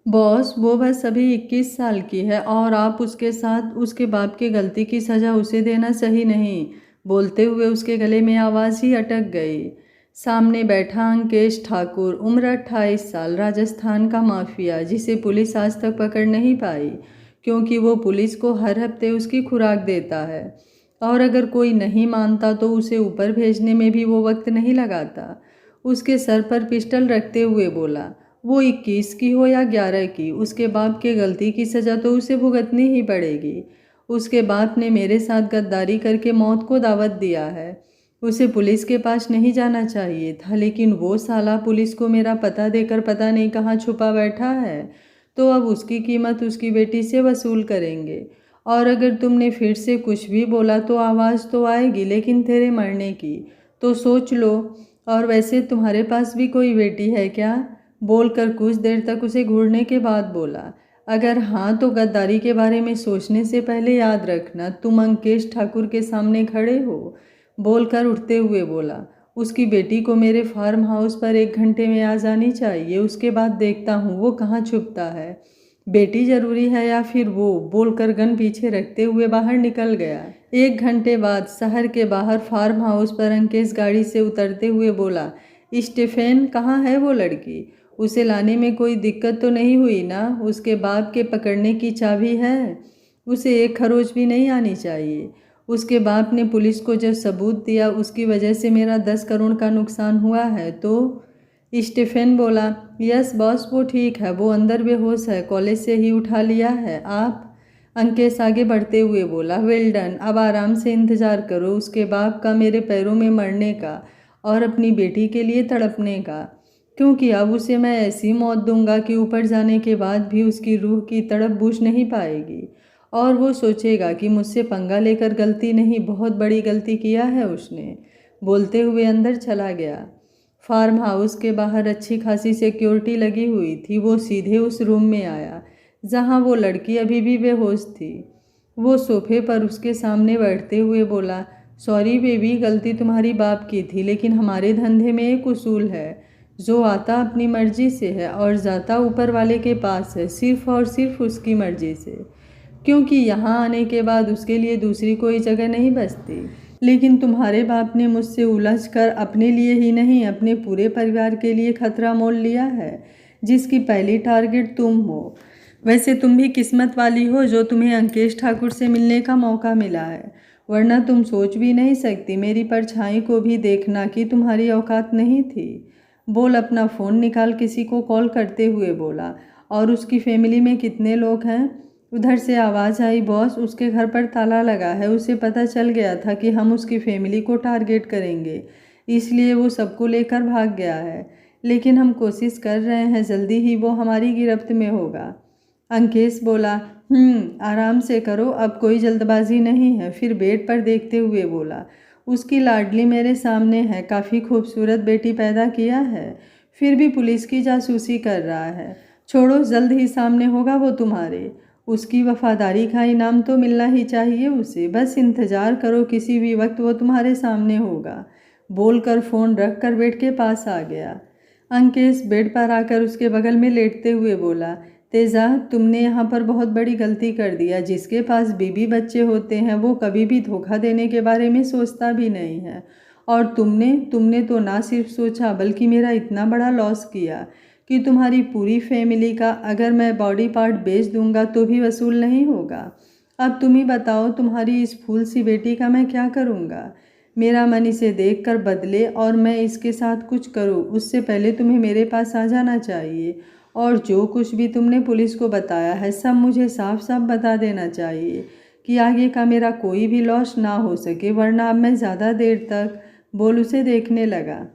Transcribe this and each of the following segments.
Boss, वो बस अभी 21 साल की है और आप उसके साथ उसके बाप की गलती की सज़ा उसे देना सही नहीं। बोलते हुए उसके गले में आवाज़ ही अटक गई। सामने बैठा अंकेश ठाकुर, उम्र 28 साल, राजस्थान का माफिया, जिसे पुलिस आज तक पकड़ नहीं पाई क्योंकि वो पुलिस को हर हफ्ते उसकी खुराक देता है और अगर कोई नहीं मानता तो उसे ऊपर भेजने में भी वो वक्त नहीं लगाता। उसके सर पर पिस्टल रखते हुए बोला, वो 21 की हो या 11 की, उसके बाप के गलती की सज़ा तो उसे भुगतनी ही पड़ेगी। उसके बाप ने मेरे साथ गद्दारी करके मौत को दावत दिया है। उसे पुलिस के पास नहीं जाना चाहिए था, लेकिन वो साला पुलिस को मेरा पता देकर पता नहीं कहाँ छुपा बैठा है। तो अब उसकी कीमत उसकी बेटी से वसूल करेंगे। और अगर तुमने फिर से कुछ भी बोला तो आवाज़ तो आएगी, लेकिन तेरे मरने की। तो सोच लो। और वैसे तुम्हारे पास भी कोई बेटी है क्या? बोलकर कुछ देर तक उसे घूरने के बाद बोला, अगर हाँ तो गद्दारी के बारे में सोचने से पहले याद रखना तुम अंकेश ठाकुर के सामने खड़े हो। बोलकर उठते हुए बोला, उसकी बेटी को मेरे फार्म हाउस पर 1 घंटे में आ जानी चाहिए, उसके बाद देखता हूँ वो कहाँ छुपता है। बेटी जरूरी है या फिर वो? बोलकर गन पीछे रखते हुए बाहर निकल गया। 1 घंटे बाद शहर के बाहर फार्म हाउस पर अंकेश गाड़ी से उतरते हुए बोला, स्टीफेन कहाँ है वो लड़की? उसे लाने में कोई दिक्कत तो नहीं हुई ना? उसके बाप के पकड़ने की चाबी है। उसे एक खरोच भी नहीं आनी चाहिए। उसके बाप ने पुलिस को जो सबूत दिया उसकी वजह से मेरा 10 करोड़ का नुकसान हुआ है। तो स्टीफेन बोला, यस बॉस, वो ठीक है, वो अंदर बेहोश है, कॉलेज से ही उठा लिया है। आप? अंकेश आगे बढ़ते हुए बोला, वेल डन, अब आराम से इंतज़ार करो उसके बाप का मेरे पैरों में मरने का और अपनी बेटी के लिए तड़पने का, क्योंकि अब उसे मैं ऐसी मौत दूंगा कि ऊपर जाने के बाद भी उसकी रूह की तड़प बुझ नहीं पाएगी और वो सोचेगा कि मुझसे पंगा लेकर गलती नहीं, बहुत बड़ी गलती किया है उसने। बोलते हुए अंदर चला गया। फार्म हाउस के बाहर अच्छी खासी सिक्योरिटी लगी हुई थी। वो सीधे उस रूम में आया जहां वो लड़की अभी भी बेहोश थी। वो सोफे पर उसके सामने बैठते हुए बोला, सॉरी बेबी, गलती तुम्हारी बाप की थी, लेकिन हमारे धंधे में एक उसूल है, जो आता अपनी मर्जी से है और जाता ऊपर वाले के पास है, सिर्फ और सिर्फ उसकी मर्जी से, क्योंकि यहाँ आने के बाद उसके लिए दूसरी कोई जगह नहीं बचती। लेकिन तुम्हारे बाप ने मुझसे उलझ कर अपने लिए ही नहीं अपने पूरे परिवार के लिए खतरा मोल लिया है, जिसकी पहली टारगेट तुम हो। वैसे तुम भी किस्मत वाली हो जो तुम्हें अंकेश ठाकुर से मिलने का मौका मिला है, वरना तुम सोच भी नहीं सकती मेरी परछाई को भी देखना कि तुम्हारी औकात नहीं थी। बोल अपना फ़ोन निकाल किसी को कॉल करते हुए बोला, और उसकी फैमिली में कितने लोग हैं? उधर से आवाज़ आई, बॉस उसके घर पर ताला लगा है, उसे पता चल गया था कि हम उसकी फैमिली को टारगेट करेंगे, इसलिए वो सबको लेकर भाग गया है, लेकिन हम कोशिश कर रहे हैं, जल्दी ही वो हमारी गिरफ्त में होगा। अंकेश बोला, आराम से करो, अब कोई जल्दबाजी नहीं है। फिर बेड पर देखते हुए बोला, उसकी लाडली मेरे सामने है, काफ़ी खूबसूरत बेटी पैदा किया है, फिर भी पुलिस की जासूसी कर रहा है। छोड़ो, जल्द ही सामने होगा वो तुम्हारे। उसकी वफादारी का इनाम तो मिलना ही चाहिए उसे, बस इंतज़ार करो, किसी भी वक्त वो तुम्हारे सामने होगा। बोलकर फ़ोन रख कर बेड के पास आ गया। अंकेश बेड पर आकर उसके बगल में लेटते हुए बोला, तेजा, तुमने यहाँ पर बहुत बड़ी गलती कर दिया। जिसके पास बीबी बच्चे होते हैं वो कभी भी धोखा देने के बारे में सोचता भी नहीं है, और तुमने तुमने तो ना सिर्फ सोचा बल्कि मेरा इतना बड़ा लॉस किया कि तुम्हारी पूरी फैमिली का अगर मैं बॉडी पार्ट बेच दूंगा तो भी वसूल नहीं होगा। अब तुम ही बताओ, तुम्हारी इस फूल सी बेटी का मैं क्या करूँगा? मेरा मन इसे देखकर बदले और मैं इसके साथ कुछ करूँ, उससे पहले तुम्हें मेरे पास आ जाना चाहिए, और जो कुछ भी तुमने पुलिस को बताया है सब मुझे साफ साफ बता देना चाहिए कि आगे का मेरा कोई भी लॉस ना हो सके, वरना अब मैं ज़्यादा देर तक। बोल उसे देखने लगा।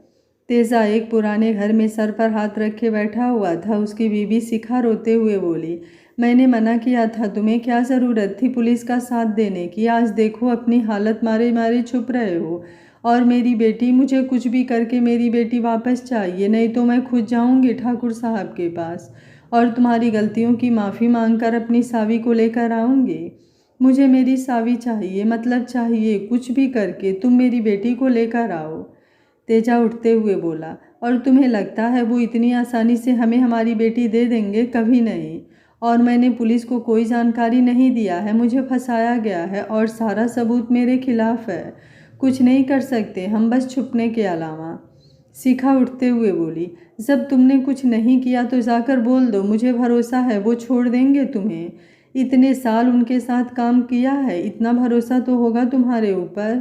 तेजा एक पुराने घर में सर पर हाथ रखे बैठा हुआ था। उसकी बीवी शिखा रोते हुए बोली, मैंने मना किया था, तुम्हें क्या ज़रूरत थी पुलिस का साथ देने की? आज देखो अपनी हालत मारे मारे छुप रहे हो। और मेरी बेटी, मुझे कुछ भी करके मेरी बेटी वापस चाहिए, नहीं तो मैं खुद जाऊंगी ठाकुर साहब के पास और तुम्हारी गलतियों की माफ़ी मांगकर अपनी सावी को लेकर आऊँगी। मुझे मेरी सावी चाहिए, मतलब चाहिए, कुछ भी करके तुम मेरी बेटी को लेकर आओ। तेजा उठते हुए बोला, और तुम्हें लगता है वो इतनी आसानी से हमें हमारी बेटी दे देंगे? कभी नहीं। और मैंने पुलिस को कोई जानकारी नहीं दिया है, मुझे फंसाया गया है और सारा सबूत मेरे खिलाफ है। कुछ नहीं कर सकते हम, बस छुपने के अलावा। शिखा उठते हुए बोली, जब तुमने कुछ नहीं किया तो जाकर बोल दो, मुझे भरोसा है वो छोड़ देंगे तुम्हें। इतने साल उनके साथ काम किया है, इतना भरोसा तो होगा तुम्हारे ऊपर।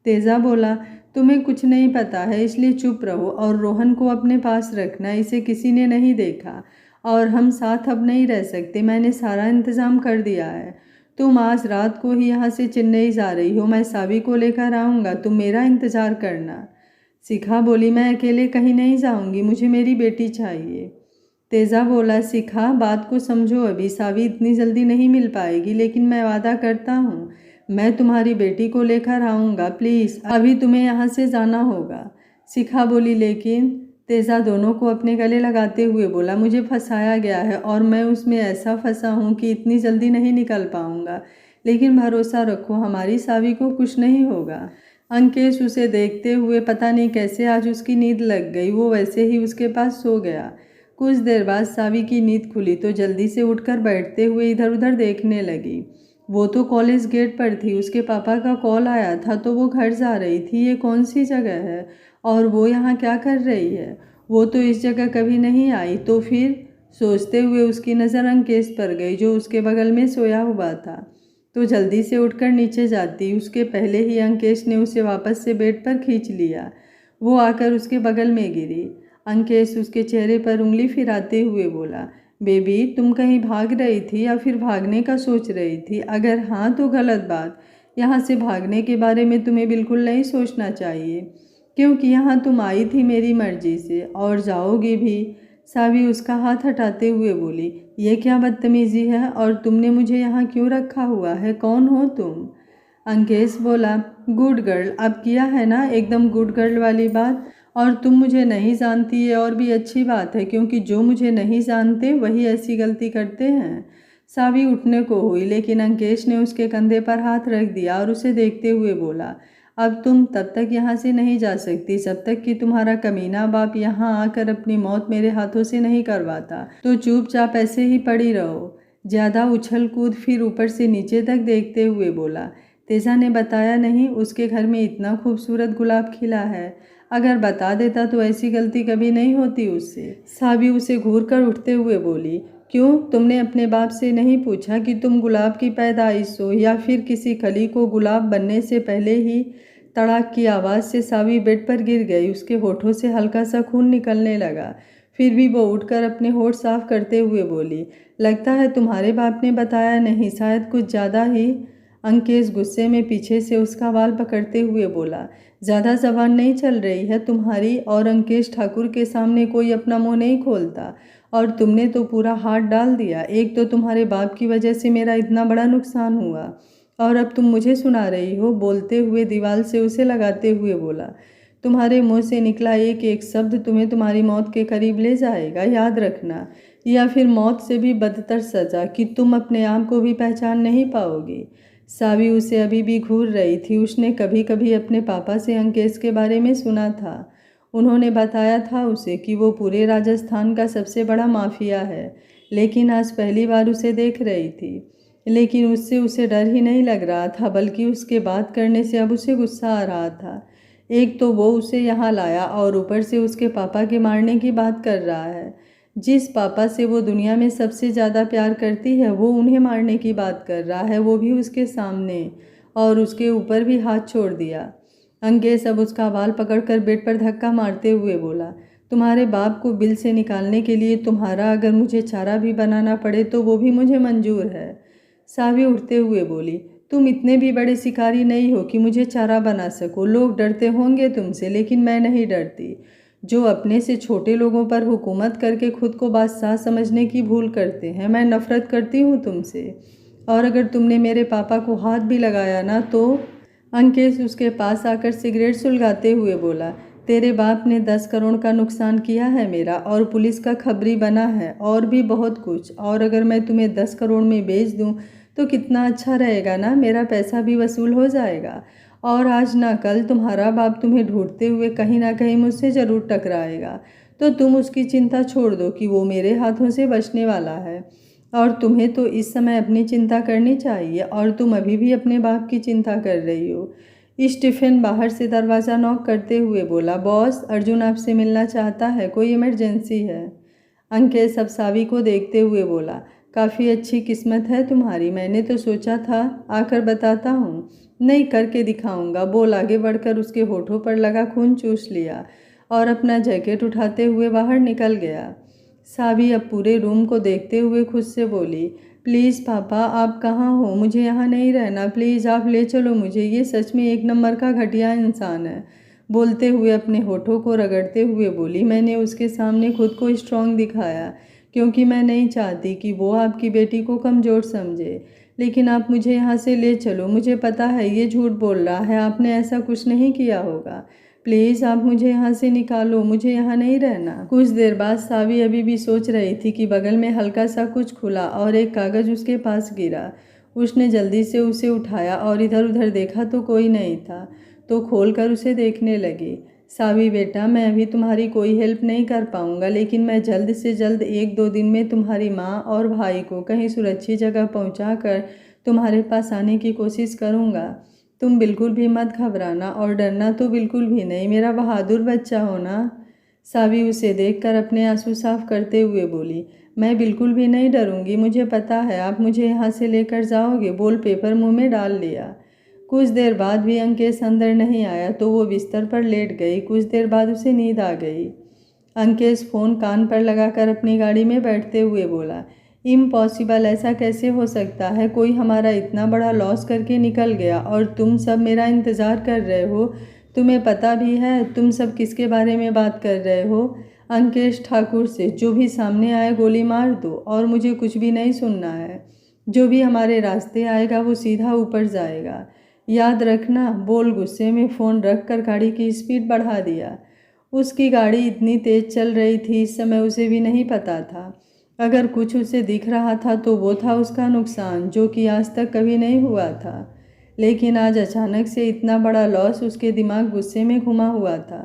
तेजा बोला, तुम्हें कुछ नहीं पता है इसलिए चुप रहो और रोहन को अपने पास रखना, इसे किसी ने नहीं देखा और हम साथ अब नहीं रह सकते। मैंने सारा इंतज़ाम कर दिया है। तुम आज रात को ही यहाँ से चेन्नई जा रही हो, मैं सावी को लेकर आऊँगा, तुम मेरा इंतज़ार करना। शिखा बोली, मैं अकेले कहीं नहीं जाऊँगी, मुझे मेरी बेटी चाहिए। तेजा बोला, शिखा बात को समझो, अभी सावी इतनी जल्दी नहीं मिल पाएगी, लेकिन मैं वादा करता हूँ मैं तुम्हारी बेटी को लेकर आऊँगा। प्लीज़ अभी तुम्हें यहाँ से जाना होगा। शिखा बोली, लेकिन। तेजा दोनों को अपने गले लगाते हुए बोला, मुझे फंसाया गया है और मैं उसमें ऐसा फंसा हूँ कि इतनी जल्दी नहीं निकल पाऊँगा, लेकिन भरोसा रखो हमारी सावी को कुछ नहीं होगा। अंकेश उसे देखते हुए पता नहीं कैसे आज उसकी नींद लग गई, वो वैसे ही उसके पास सो गया। कुछ देर बाद सावी की नींद खुली तो जल्दी से उठकर बैठते हुए इधर उधर देखने लगी। वो तो कॉलेज गेट पर थी, उसके पापा का कॉल आया था तो वो घर जा रही थी। ये कौन सी जगह है और वो यहाँ क्या कर रही है? वो तो इस जगह कभी नहीं आई। तो फिर सोचते हुए उसकी नज़र अंकेश पर गई जो उसके बगल में सोया हुआ था। तो जल्दी से उठकर नीचे जाती, उसके पहले ही अंकेश ने उसे वापस से बेड पर खींच लिया। वो आकर उसके बगल में गिरी। अंकेश उसके चेहरे पर उंगली फिराते हुए बोला, बेबी तुम कहीं भाग रही थी या फिर भागने का सोच रही थी? अगर हाँ तो गलत बात। यहाँ से भागने के बारे में तुम्हें बिल्कुल नहीं सोचना चाहिए, क्योंकि यहाँ तुम आई थी मेरी मर्जी से और जाओगी भी। सावी उसका हाथ हटाते हुए बोली, ये क्या बदतमीजी है और तुमने मुझे यहाँ क्यों रखा हुआ है? कौन हो तुम? अंकेश बोला, गुड गर्ल। अब किया है ना एकदम गुड गर्ल वाली बात? और तुम मुझे नहीं जानती, ये और भी अच्छी बात है, क्योंकि जो मुझे नहीं जानते वही ऐसी गलती करते हैं। सावी उठने को हुई, लेकिन अंकेश ने उसके कंधे पर हाथ रख दिया और उसे देखते हुए बोला, अब तुम तब तक यहाँ से नहीं जा सकती जब तक कि तुम्हारा कमीना बाप यहाँ आकर अपनी मौत मेरे हाथों से नहीं करवाता। तो चुपचाप ऐसे ही पड़ी रहो। ज़्यादा उछल कूद फिर ऊपर से नीचे तक देखते हुए बोला, तेजा ने बताया नहीं उसके घर में इतना खूबसूरत गुलाब खिला है? अगर बता देता तो ऐसी गलती कभी नहीं होती उससे। सावी उसे घूर कर उठते हुए बोली, क्यों तुमने अपने बाप से नहीं पूछा कि तुम गुलाब की पैदाइश हो या फिर किसी कली को गुलाब बनने से पहले ही? तड़ाक की आवाज़ से सावी बेड पर गिर गई, उसके होठों से हल्का सा खून निकलने लगा। फिर भी वो उठकर अपने होठ साफ करते हुए बोली, लगता है तुम्हारे बाप ने बताया नहीं, शायद कुछ ज़्यादा ही। अंकेश गुस्से में पीछे से उसका बाल पकड़ते हुए बोला, ज़्यादा जबान नहीं चल रही है तुम्हारी, और अंकेश ठाकुर के सामने कोई अपना मुंह नहीं खोलता और तुमने तो पूरा हाथ डाल दिया। एक तो तुम्हारे बाप की वजह से मेरा इतना बड़ा नुकसान हुआ और अब तुम मुझे सुना रही हो। बोलते हुए दीवार से उसे लगाते हुए बोला, तुम्हारे मुंह से निकला एक एक शब्द तुम्हें तुम्हारी मौत के करीब ले जाएगा, याद रखना, या फिर मौत से भी बदतर सज़ा कि तुम अपने आप को भी पहचान नहीं पाओगी। सावी उसे अभी भी घूर रही थी। उसने कभी कभी अपने पापा से अंकेश के बारे में सुना था। उन्होंने बताया था उसे कि वो पूरे राजस्थान का सबसे बड़ा माफिया है, लेकिन आज पहली बार उसे देख रही थी। लेकिन उससे उसे डर ही नहीं लग रहा था, बल्कि उसके बात करने से अब उसे गुस्सा आ रहा था। एक तो वो उसे यहाँ लाया और ऊपर से उसके पापा के मारने की बात कर रहा है। जिस पापा से वो दुनिया में सबसे ज़्यादा प्यार करती है वो उन्हें मारने की बात कर रहा है, वो भी उसके सामने, और उसके ऊपर भी हाथ छोड़ दिया। अंकेश अब उसका बाल पकड़कर बेड पर धक्का मारते हुए बोला, तुम्हारे बाप को बिल से निकालने के लिए तुम्हारा अगर मुझे चारा भी बनाना पड़े तो वो भी मुझे मंजूर है। सावी उठते हुए बोली, तुम इतने भी बड़े शिकारी नहीं हो कि मुझे चारा बना सको। लोग डरते होंगे तुमसे, लेकिन मैं नहीं डरती। जो अपने से छोटे लोगों पर हुकूमत करके खुद को बादशाह समझने की भूल करते हैं, मैं नफ़रत करती हूँ तुमसे। और अगर तुमने मेरे पापा को हाथ भी लगाया ना तो। अंकेश उसके पास आकर सिगरेट सुलगाते हुए बोला, तेरे बाप ने 10 करोड़ का नुकसान किया है मेरा, और पुलिस का खबरी बना है, और भी बहुत कुछ। और अगर मैं तुम्हें 10 करोड़ में बेच दूं तो कितना अच्छा रहेगा ना, मेरा पैसा भी वसूल हो जाएगा और आज ना कल तुम्हारा बाप तुम्हें ढूंढते हुए कहीं ना कहीं मुझसे ज़रूर टकराएगा। तो तुम उसकी चिंता छोड़ दो कि वो मेरे हाथों से बचने वाला है। और तुम्हें तो इस समय अपनी चिंता करनी चाहिए, और तुम अभी भी अपने बाप की चिंता कर रही हो। स्टीफन बाहर से दरवाज़ा नॉक करते हुए बोला, बॉस, अर्जुन आपसे मिलना चाहता है, कोई इमरजेंसी है। अंकेश सब सावी को देखते हुए बोला, काफ़ी अच्छी किस्मत है तुम्हारी, मैंने तो सोचा था आकर बताता हूँ, नहीं करके दिखाऊंगा। बोल आगे बढ़कर उसके होठों पर लगा खून चूस लिया और अपना जैकेट उठाते हुए बाहर निकल गया। सावी अब पूरे रूम को देखते हुए खुद से बोली, प्लीज़ पापा, आप कहाँ हो? मुझे यहाँ नहीं रहना, प्लीज़ आप ले चलो मुझे, ये सच में एक नंबर का घटिया इंसान है। बोलते हुए अपने होठों को रगड़ते हुए बोली, मैंने उसके सामने खुद को स्ट्रांग दिखाया क्योंकि मैं नहीं चाहती कि वो आपकी बेटी को कमज़ोर समझे। लेकिन आप मुझे यहाँ से ले चलो, मुझे पता है ये झूठ बोल रहा है, आपने ऐसा कुछ नहीं किया होगा। प्लीज़ आप मुझे यहाँ से निकालो, मुझे यहाँ नहीं रहना। कुछ देर बाद सावी अभी भी सोच रही थी कि बगल में हल्का सा कुछ खुला और एक कागज़ उसके पास गिरा। उसने जल्दी से उसे उठाया और इधर उधर देखा तो कोई नहीं था, तो खोलकर उसे देखने लगी। सावी बेटा, मैं अभी तुम्हारी कोई हेल्प नहीं कर पाऊँगा, लेकिन मैं जल्द से जल्द 1-2 दिन में तुम्हारी माँ और भाई को कहीं सुरक्षित जगह पहुँचा कर तुम्हारे पास आने की कोशिश करूँगा। तुम बिल्कुल भी मत घबराना और डरना तो बिल्कुल भी नहीं, मेरा बहादुर बच्चा हो ना। सावी उसे देखकर अपने आंसू साफ करते हुए बोली, मैं बिल्कुल भी नहीं डरूंगी, मुझे पता है आप मुझे यहाँ से लेकर जाओगे। बोल पेपर मुंह में डाल लिया। कुछ देर बाद भी अंकेश अंदर नहीं आया तो वो बिस्तर पर लेट गई। कुछ देर बाद उसे नींद आ गई। अंकेश फ़ोन कान पर लगाकर अपनी गाड़ी में बैठते हुए बोला, इम्पॉसिबल, ऐसा कैसे हो सकता है? कोई हमारा इतना बड़ा लॉस करके निकल गया और तुम सब मेरा इंतज़ार कर रहे हो। तुम्हें पता भी है तुम सब किसके बारे में बात कर रहे हो? अंकेश ठाकुर से। जो भी सामने आए गोली मार दो और मुझे कुछ भी नहीं सुनना है। जो भी हमारे रास्ते आएगा वो सीधा ऊपर जाएगा, याद रखना। बोल गुस्से में फ़ोन रख कर गाड़ी की स्पीड बढ़ा दिया। उसकी गाड़ी इतनी तेज़ चल रही थी इस समय उसे भी नहीं पता था। अगर कुछ उसे दिख रहा था तो वो था उसका नुकसान, जो कि आज तक कभी नहीं हुआ था। लेकिन आज अचानक से इतना बड़ा लॉस, उसके दिमाग गुस्से में घुमा हुआ था।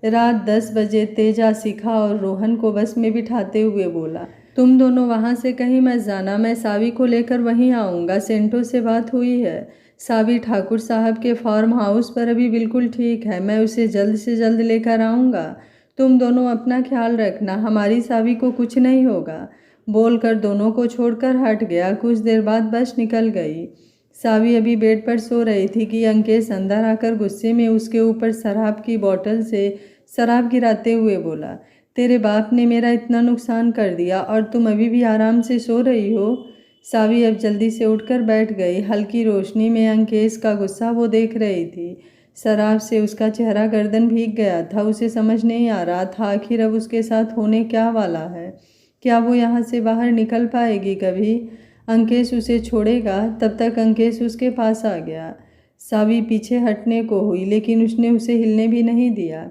रात 10 बजे तेजा शिखा और रोहन को बस में बिठाते हुए बोला, तुम दोनों वहाँ से कहीं मत जाना, मैं सावी को लेकर वहीं आऊँगा। सेंटो से बात हुई है, सावी ठाकुर साहब के फार्म हाउस पर अभी बिल्कुल ठीक है, मैं उसे जल्द से जल्द लेकर आऊँगा। तुम दोनों अपना ख्याल रखना, हमारी सावी को कुछ नहीं होगा। बोलकर दोनों को छोड़कर हट गया। कुछ देर बाद बस निकल गई। सावी अभी बेड पर सो रही थी कि अंकेश अंदर आकर गुस्से में उसके ऊपर शराब की बोतल से शराब गिराते हुए बोला, तेरे बाप ने मेरा इतना नुकसान कर दिया और तुम अभी भी आराम से सो रही हो? सावी अब जल्दी से उठकर बैठ गई। हल्की रोशनी में अंकेश का गुस्सा वो देख रही थी। शराब से उसका चेहरा गर्दन भीग गया था। उसे समझ नहीं आ रहा था आखिर अब उसके साथ होने क्या वाला है। क्या वो यहाँ से बाहर निकल पाएगी कभी? अंकेश उसे छोड़ेगा? तब तक अंकेश उसके पास आ गया। सावी पीछे हटने को हुई लेकिन उसने उसे हिलने भी नहीं दिया।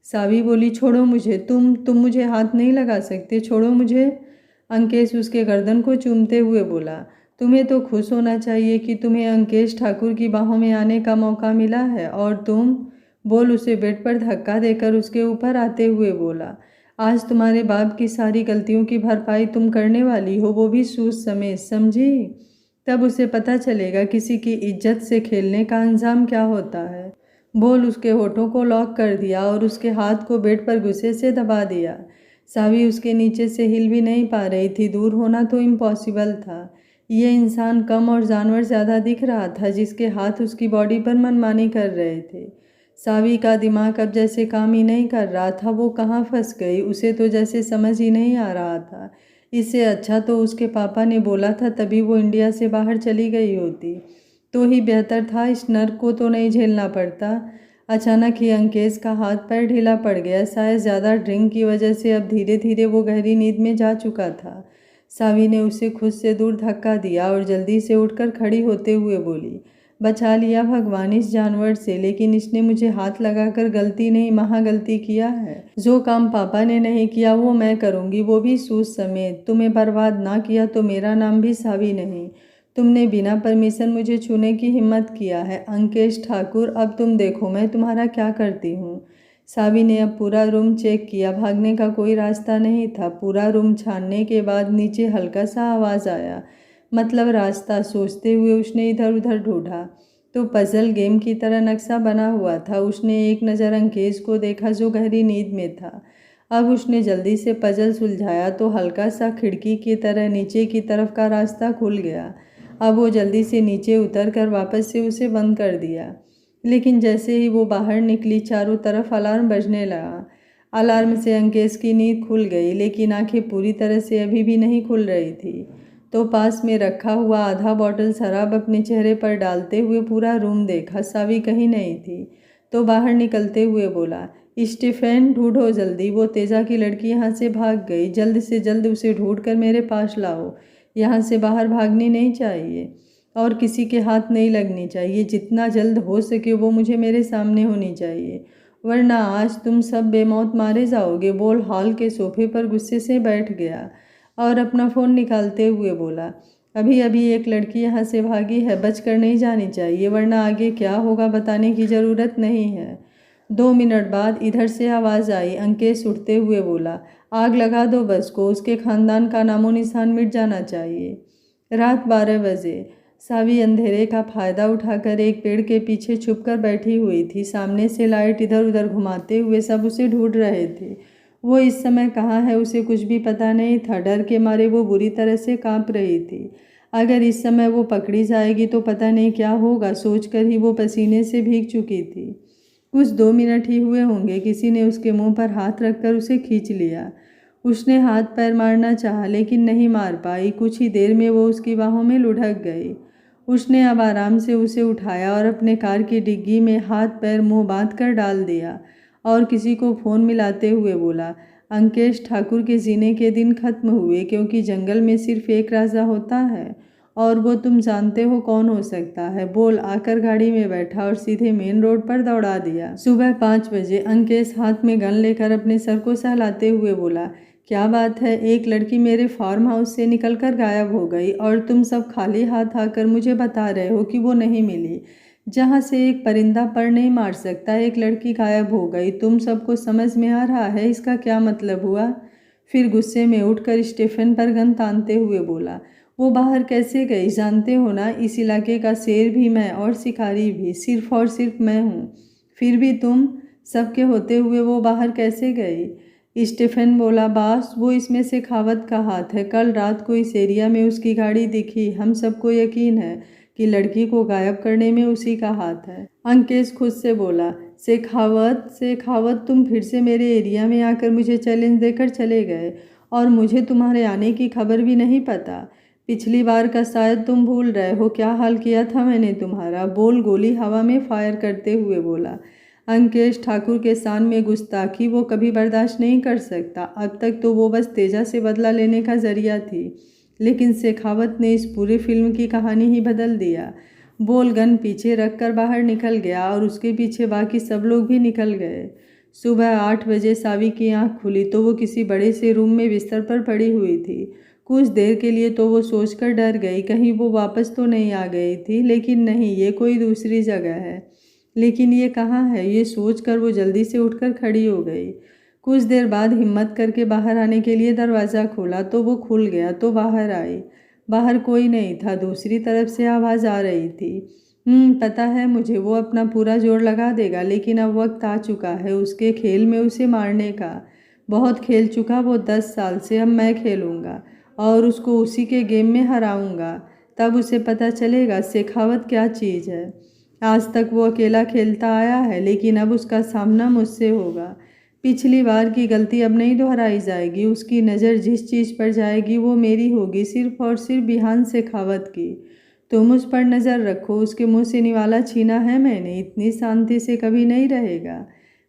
सावी बोली, छोड़ो मुझे, तुम मुझे हाथ नहीं लगा सकते, छोड़ो मुझे। अंकेश उसके गर्दन को चूमते हुए बोला, तुम्हें तो खुश होना चाहिए कि तुम्हें अंकेश ठाकुर की बाहों में आने का मौका मिला है। और तुम? बोल उसे बेड पर धक्का देकर उसके ऊपर आते हुए बोला, आज तुम्हारे बाप की सारी गलतियों की भरपाई तुम करने वाली हो, वो भी सूद समेत, समझी? तब उसे पता चलेगा किसी की इज्जत से खेलने का अंजाम क्या होता है। बोल उसके होठों को लॉक कर दिया और उसके हाथ को बेड पर गुस्से से दबा दिया। सावी उसके नीचे से हिल भी नहीं पा रही थी। दूर होना तो इम्पॉसिबल था। ये इंसान कम और जानवर ज़्यादा दिख रहा था जिसके हाथ उसकी बॉडी पर मनमानी कर रहे थे। सावी का दिमाग अब जैसे काम ही नहीं कर रहा था। वो कहाँ फंस गई, उसे तो जैसे समझ ही नहीं आ रहा था। इससे अच्छा तो उसके पापा ने बोला था तभी वो इंडिया से बाहर चली गई होती तो ही बेहतर था, इस नर्क को तो नहीं झेलना पड़ता। अचानक ही अंकेश का हाथ पैर ढीला पड़ गया। शायद ज़्यादा ड्रिंक की वजह से अब धीरे धीरे वो गहरी नींद में जा चुका था। सावी ने उसे खुद से दूर धक्का दिया और जल्दी से उठकर खड़ी होते हुए बोली, बचा लिया भगवान इस जानवर से, लेकिन इसने मुझे हाथ लगाकर गलती नहीं महा गलती किया है। जो काम पापा ने नहीं किया वो मैं करूँगी, वो भी सूद समेत। तुम्हें बर्बाद ना किया तो मेरा नाम भी सावी नहीं। तुमने बिना परमिशन मुझे छूने की हिम्मत किया है अंकेश ठाकुर। अब तुम देखो मैं तुम्हारा क्या करती हूँ। सावी ने अब पूरा रूम चेक किया। भागने का कोई रास्ता नहीं था। पूरा रूम छानने के बाद नीचे हल्का सा आवाज़ आया, मतलब रास्ता। सोचते हुए उसने इधर उधर ढूंढा तो पजल गेम की तरह नक्शा बना हुआ था। उसने एक नज़र अंकेश को देखा जो गहरी नींद में था। अब उसने जल्दी से पजल सुलझाया तो हल्का सा खिड़की की तरह नीचे की तरफ का रास्ता खुल गया। अब वो जल्दी से नीचे उतर कर वापस से उसे बंद कर दिया। लेकिन जैसे ही वो बाहर निकली चारों तरफ अलार्म बजने लगा। अलार्म से अंकेश की नींद खुल गई, लेकिन आंखें पूरी तरह से अभी भी नहीं खुल रही थी। तो पास में रखा हुआ आधा बॉटल शराब अपने चेहरे पर डालते हुए पूरा रूम देखा। सावी कहीं नहीं थी तो बाहर निकलते हुए बोला, स्टीफेन ढूंढो जल्दी। वो तेजा की लड़की यहाँ से भाग गई। जल्द से जल्द उसे ढूंढ कर मेरे पास लाओ। यहाँ से बाहर भागनी नहीं चाहिए और किसी के हाथ नहीं लगनी चाहिए। जितना जल्द हो सके वो मुझे मेरे सामने होनी चाहिए, वरना आज तुम सब बेमौत मारे जाओगे। बोल हॉल के सोफे पर गुस्से से बैठ गया और अपना फ़ोन निकालते हुए बोला, अभी अभी एक लड़की यहाँ से भागी है, बच कर नहीं जानी चाहिए, वरना आगे क्या होगा बताने की ज़रूरत नहीं है। 2 मिनट बाद इधर से आवाज़ आई। अंकेश उठते हुए बोला, आग लगा दो बस को, उसके खानदान का नामो निशान मिट जाना चाहिए। रात 12 बजे सावी अंधेरे का फायदा उठाकर एक पेड़ के पीछे छुपकर बैठी हुई थी। सामने से लाइट इधर उधर घुमाते हुए सब उसे ढूंढ रहे थे। वो इस समय कहाँ है उसे कुछ भी पता नहीं था। डर के मारे वो बुरी तरह से कांप रही थी। अगर इस समय वो पकड़ी जाएगी तो पता नहीं क्या होगा, सोचकर ही वो पसीने से भीग चुकी थी। कुछ 2 मिनट ही हुए होंगे, किसी ने उसके मुंह पर हाथ रखकर उसे खींच लिया। उसने हाथ पैर मारना चाहा लेकिन नहीं मार पाई। कुछ ही देर में वो उसकी बाहों में लुढ़क गई। उसने अब आराम से उसे उठाया और अपने कार की डिग्गी में हाथ पैर मुंह बांध कर डाल दिया और किसी को फ़ोन मिलाते हुए बोला, अंकेश ठाकुर के जीने के दिन खत्म हुए, क्योंकि जंगल में सिर्फ एक राजा होता है और वो तुम जानते हो कौन हो सकता है। बोल आकर गाड़ी में बैठा और सीधे मेन रोड पर दौड़ा दिया। सुबह 5 बजे अंकेश हाथ में गन लेकर अपने सर को सहलाते हुए बोला, क्या बात है, एक लड़की मेरे फार्म हाउस से निकलकर गायब हो गई और तुम सब खाली हाथ आकर मुझे बता रहे हो कि वो नहीं मिली। जहाँ से एक परिंदा पर नहीं मार सकता, एक लड़की गायब हो गई। तुम सबको समझ में आ रहा है इसका क्या मतलब हुआ? फिर गुस्से में उठकर स्टीफन पर गन तानते हुए बोला, वो बाहर कैसे गई? जानते हो ना, इस इलाके का शेर भी मैं और शिकारी भी सिर्फ और सिर्फ मैं हूँ। फिर भी तुम सबके होते हुए वो बाहर कैसे गई? स्टीफन बोला, बॉस वो इसमें शेखावत का हाथ है। कल रात को इस एरिया में उसकी गाड़ी दिखी। हम सबको यकीन है कि लड़की को गायब करने में उसी का हाथ है। अंकेश खुद से बोला, शेखावत शेखावत तुम फिर से मेरे एरिया में आकर मुझे चैलेंज देकर चले गए और मुझे तुम्हारे आने की खबर भी नहीं पता। पिछली बार का शायद तुम भूल रहे हो क्या हाल किया था मैंने तुम्हारा। बोल गोली हवा में फायर करते हुए बोला। अंकेश ठाकुर के शान में गुस्ताखी वो कभी बर्दाश्त नहीं कर सकता। अब तक तो वो बस तेजा से बदला लेने का जरिया थी, लेकिन शेखावत ने इस पूरी फिल्म की कहानी ही बदल दिया। बोल गन पीछे रखकर बाहर निकल गया और उसके पीछे बाकी सब लोग भी निकल गए। सुबह 8 बजे सावी की आंख खुली तो वो किसी बड़े से रूम में बिस्तर पर पड़ी हुई थी। कुछ देर के लिए तो वो सोचकर डर गई कहीं वो वापस तो नहीं आ गई थी, लेकिन नहीं, ये कोई दूसरी जगह है। लेकिन ये कहाँ है, ये सोचकर वो जल्दी से उठकर खड़ी हो गई। कुछ देर बाद हिम्मत करके बाहर आने के लिए दरवाज़ा खोला तो वो खुल गया तो बाहर आई। बाहर कोई नहीं था। दूसरी तरफ से आवाज़ आ रही थी, पता है मुझे, वो अपना पूरा जोर लगा देगा, लेकिन अब वक्त आ चुका है उसके खेल में उसे मारने का। बहुत खेल चुका वो 10 साल से, अब मैं खेलूँगा और उसको उसी के गेम में हराऊँगा। तब उसे पता चलेगा शेखावत क्या चीज़ है। आज तक वो अकेला खेलता आया है, लेकिन अब उसका सामना मुझसे होगा। पिछली बार की गलती अब नहीं दोहराई जाएगी। उसकी नज़र जिस चीज़ पर जाएगी वो मेरी होगी, सिर्फ और सिर्फ बिहान शेखावत की। तुम उस पर नज़र रखो, उसके मुंह से निवाला छीना है मैंने, इतनी शांति से कभी नहीं रहेगा।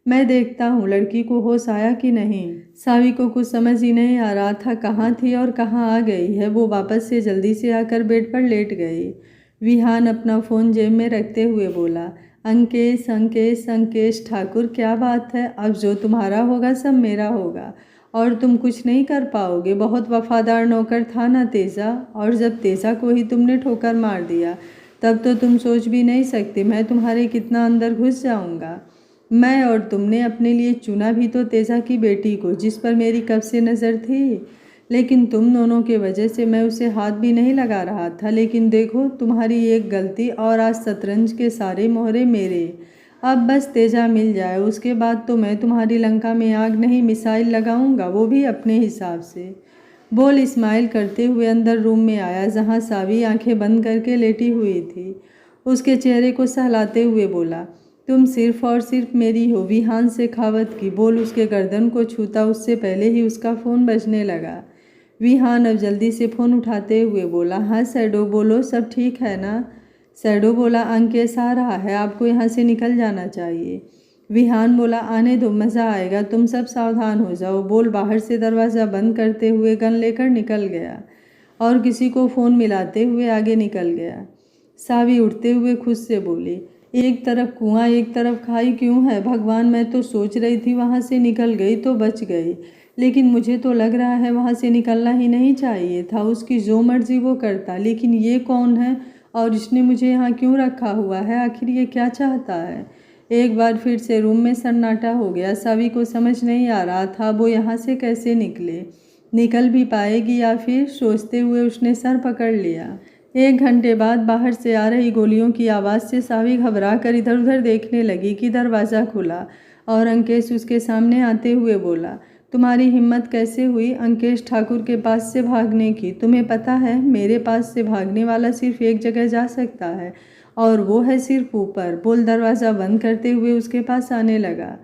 मैं देखता हूँ लड़की को होश आया कि नहीं। सावी को कुछ समझ ही नहीं आ रहा था कहाँ थी और कहाँ आ गई है। वो वापस से जल्दी से आकर बेड पर लेट गई। विहान अपना फ़ोन जेब में रखते हुए बोला, अंकेश अंकेश अंकेश ठाकुर, क्या बात है? अब जो तुम्हारा होगा सब मेरा होगा और तुम कुछ नहीं कर पाओगे। बहुत वफादार नौकर था ना तेजा, और जब तेजा को ही तुमने ठोकर मार दिया तब तो तुम सोच भी नहीं सकते मैं तुम्हारे कितना अंदर घुस जाऊंगा। मैं और तुमने अपने लिए चुना भी तो तेजा की बेटी को, जिस पर मेरी कब से नज़र थी, लेकिन तुम दोनों के वजह से मैं उसे हाथ भी नहीं लगा रहा था। लेकिन देखो तुम्हारी एक गलती और आज शतरंज के सारे मोहरे मेरे। अब बस तेजा मिल जाए, उसके बाद तो मैं तुम्हारी लंका में आग नहीं मिसाइल लगाऊंगा, वो भी अपने हिसाब से। बोल इस्माइल करते हुए अंदर रूम में आया जहाँ सावी आंखें बंद करके लेटी हुई थी। उसके चेहरे को सहलाते हुए बोला, तुम सिर्फ और सिर्फ मेरी हो, विहान शेखावत की। बोल उसके गर्दन को छूता उससे पहले ही उसका फ़ोन बजने लगा। विहान अब जल्दी से फ़ोन उठाते हुए बोला, हाँ शैडो बोलो, सब ठीक है ना। शैडो बोला, अंकेश आ रहा है, आपको यहाँ से निकल जाना चाहिए। विहान बोला, आने दो, मज़ा आएगा, तुम सब सावधान हो जाओ। बोल बाहर से दरवाज़ा बंद करते हुए गन लेकर निकल गया और किसी को फ़ोन मिलाते हुए आगे निकल गया। सावी उठते हुए खुद से बोली, एक तरफ कुआं एक तरफ खाई क्यों है भगवान। मैं तो सोच रही थी वहाँ से निकल गई तो बच गई, लेकिन मुझे तो लग रहा है वहाँ से निकलना ही नहीं चाहिए था। उसकी जो मर्जी वो करता, लेकिन ये कौन है और इसने मुझे यहाँ क्यों रखा हुआ है, आखिर ये क्या चाहता है। एक बार फिर से रूम में सन्नाटा हो गया। सावी को समझ नहीं आ रहा था वो यहाँ से कैसे निकल भी पाएगी या फिर। सोचते हुए उसने सर पकड़ लिया। 1 घंटे बाद बाहर से आ रही गोलियों की आवाज़ से सावी घबरा कर इधर उधर देखने लगी कि दरवाज़ा खुला और अंकेश उसके सामने आते हुए बोला, तुम्हारी हिम्मत कैसे हुई अंकेश ठाकुर के पास से भागने की। तुम्हें पता है मेरे पास से भागने वाला सिर्फ एक जगह जा सकता है और वो है सिर्फ ऊपर। बोल दरवाज़ा बंद करते हुए उसके पास आने लगा।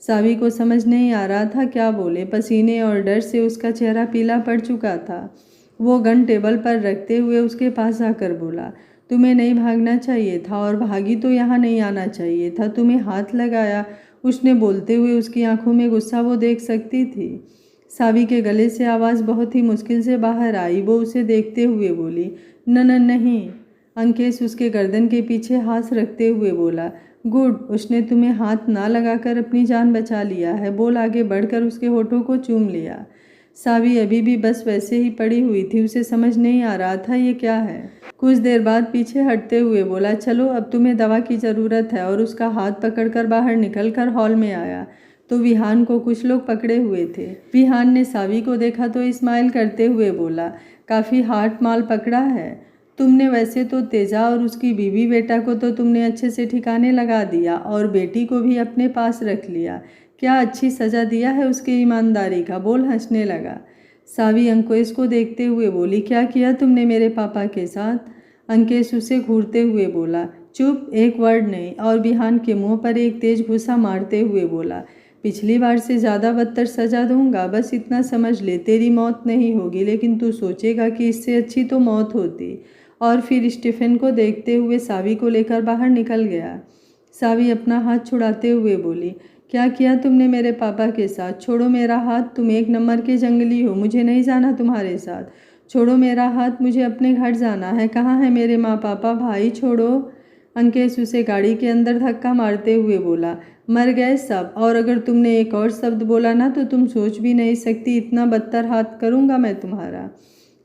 सावी को समझ नहीं आ रहा था क्या बोले। पसीने और डर से उसका चेहरा पीला पड़ चुका था। वो गन टेबल पर रखते हुए उसके पास आकर बोला, तुम्हें नहीं भागना चाहिए था और भागी तो यहाँ नहीं आना चाहिए था, तुम्हें हाथ लगाया। उसने बोलते हुए उसकी आंखों में गुस्सा वो देख सकती थी। सावी के गले से आवाज़ बहुत ही मुश्किल से बाहर आई। वो उसे देखते हुए बोली, न नहीं। अंकेश उसके गर्दन के पीछे हाथ रखते हुए बोला, गुड, उसने तुम्हें हाथ ना लगाकर अपनी जान बचा लिया है। बोल आगे बढ़कर उसके होठों को चूम लिया। सावी अभी भी बस वैसे ही पड़ी हुई थी, उसे समझ नहीं आ रहा था ये क्या है। कुछ देर बाद पीछे हटते हुए बोला, चलो अब तुम्हें दवा की ज़रूरत है, और उसका हाथ पकड़कर बाहर निकलकर हॉल में आया तो विहान को कुछ लोग पकड़े हुए थे। विहान ने सावी को देखा तो इस्माइल करते हुए बोला, काफ़ी हार्ड माल पकड़ा है तुमने। वैसे तो तेजा और उसकी बीवी बेटा को तो तुमने अच्छे से ठिकाने लगा दिया और बेटी को भी अपने पास रख लिया। क्या अच्छी सज़ा दिया है उसकी ईमानदारी का। बोल हंसने लगा। सावी अंकेश को देखते हुए बोली, क्या किया तुमने मेरे पापा के साथ। अंकेश उसे घूरते हुए बोला, चुप, एक वर्ड नहीं। और विहान के मुंह पर एक तेज घुसा मारते हुए बोला, पिछली बार से ज़्यादा बदतर सज़ा दूंगा। बस इतना समझ ले, तेरी मौत नहीं होगी, लेकिन तू सोचेगा कि इससे अच्छी तो मौत होती। और फिर स्टीफन को देखते हुए सावी को लेकर बाहर निकल गया। सावी अपना हाथ छुड़ाते हुए बोली, क्या किया तुमने मेरे पापा के साथ। छोड़ो मेरा हाथ, तुम एक नंबर के जंगली हो, मुझे नहीं जाना तुम्हारे साथ। छोड़ो मेरा हाथ, मुझे अपने घर जाना है। कहाँ है मेरे माँ पापा, भाई, छोड़ो। अंकेश उसे गाड़ी के अंदर धक्का मारते हुए बोला, मर गए सब, और अगर तुमने एक और शब्द बोला ना तो तुम सोच भी नहीं सकती इतना बदतर हाथ करूँगा मैं तुम्हारा।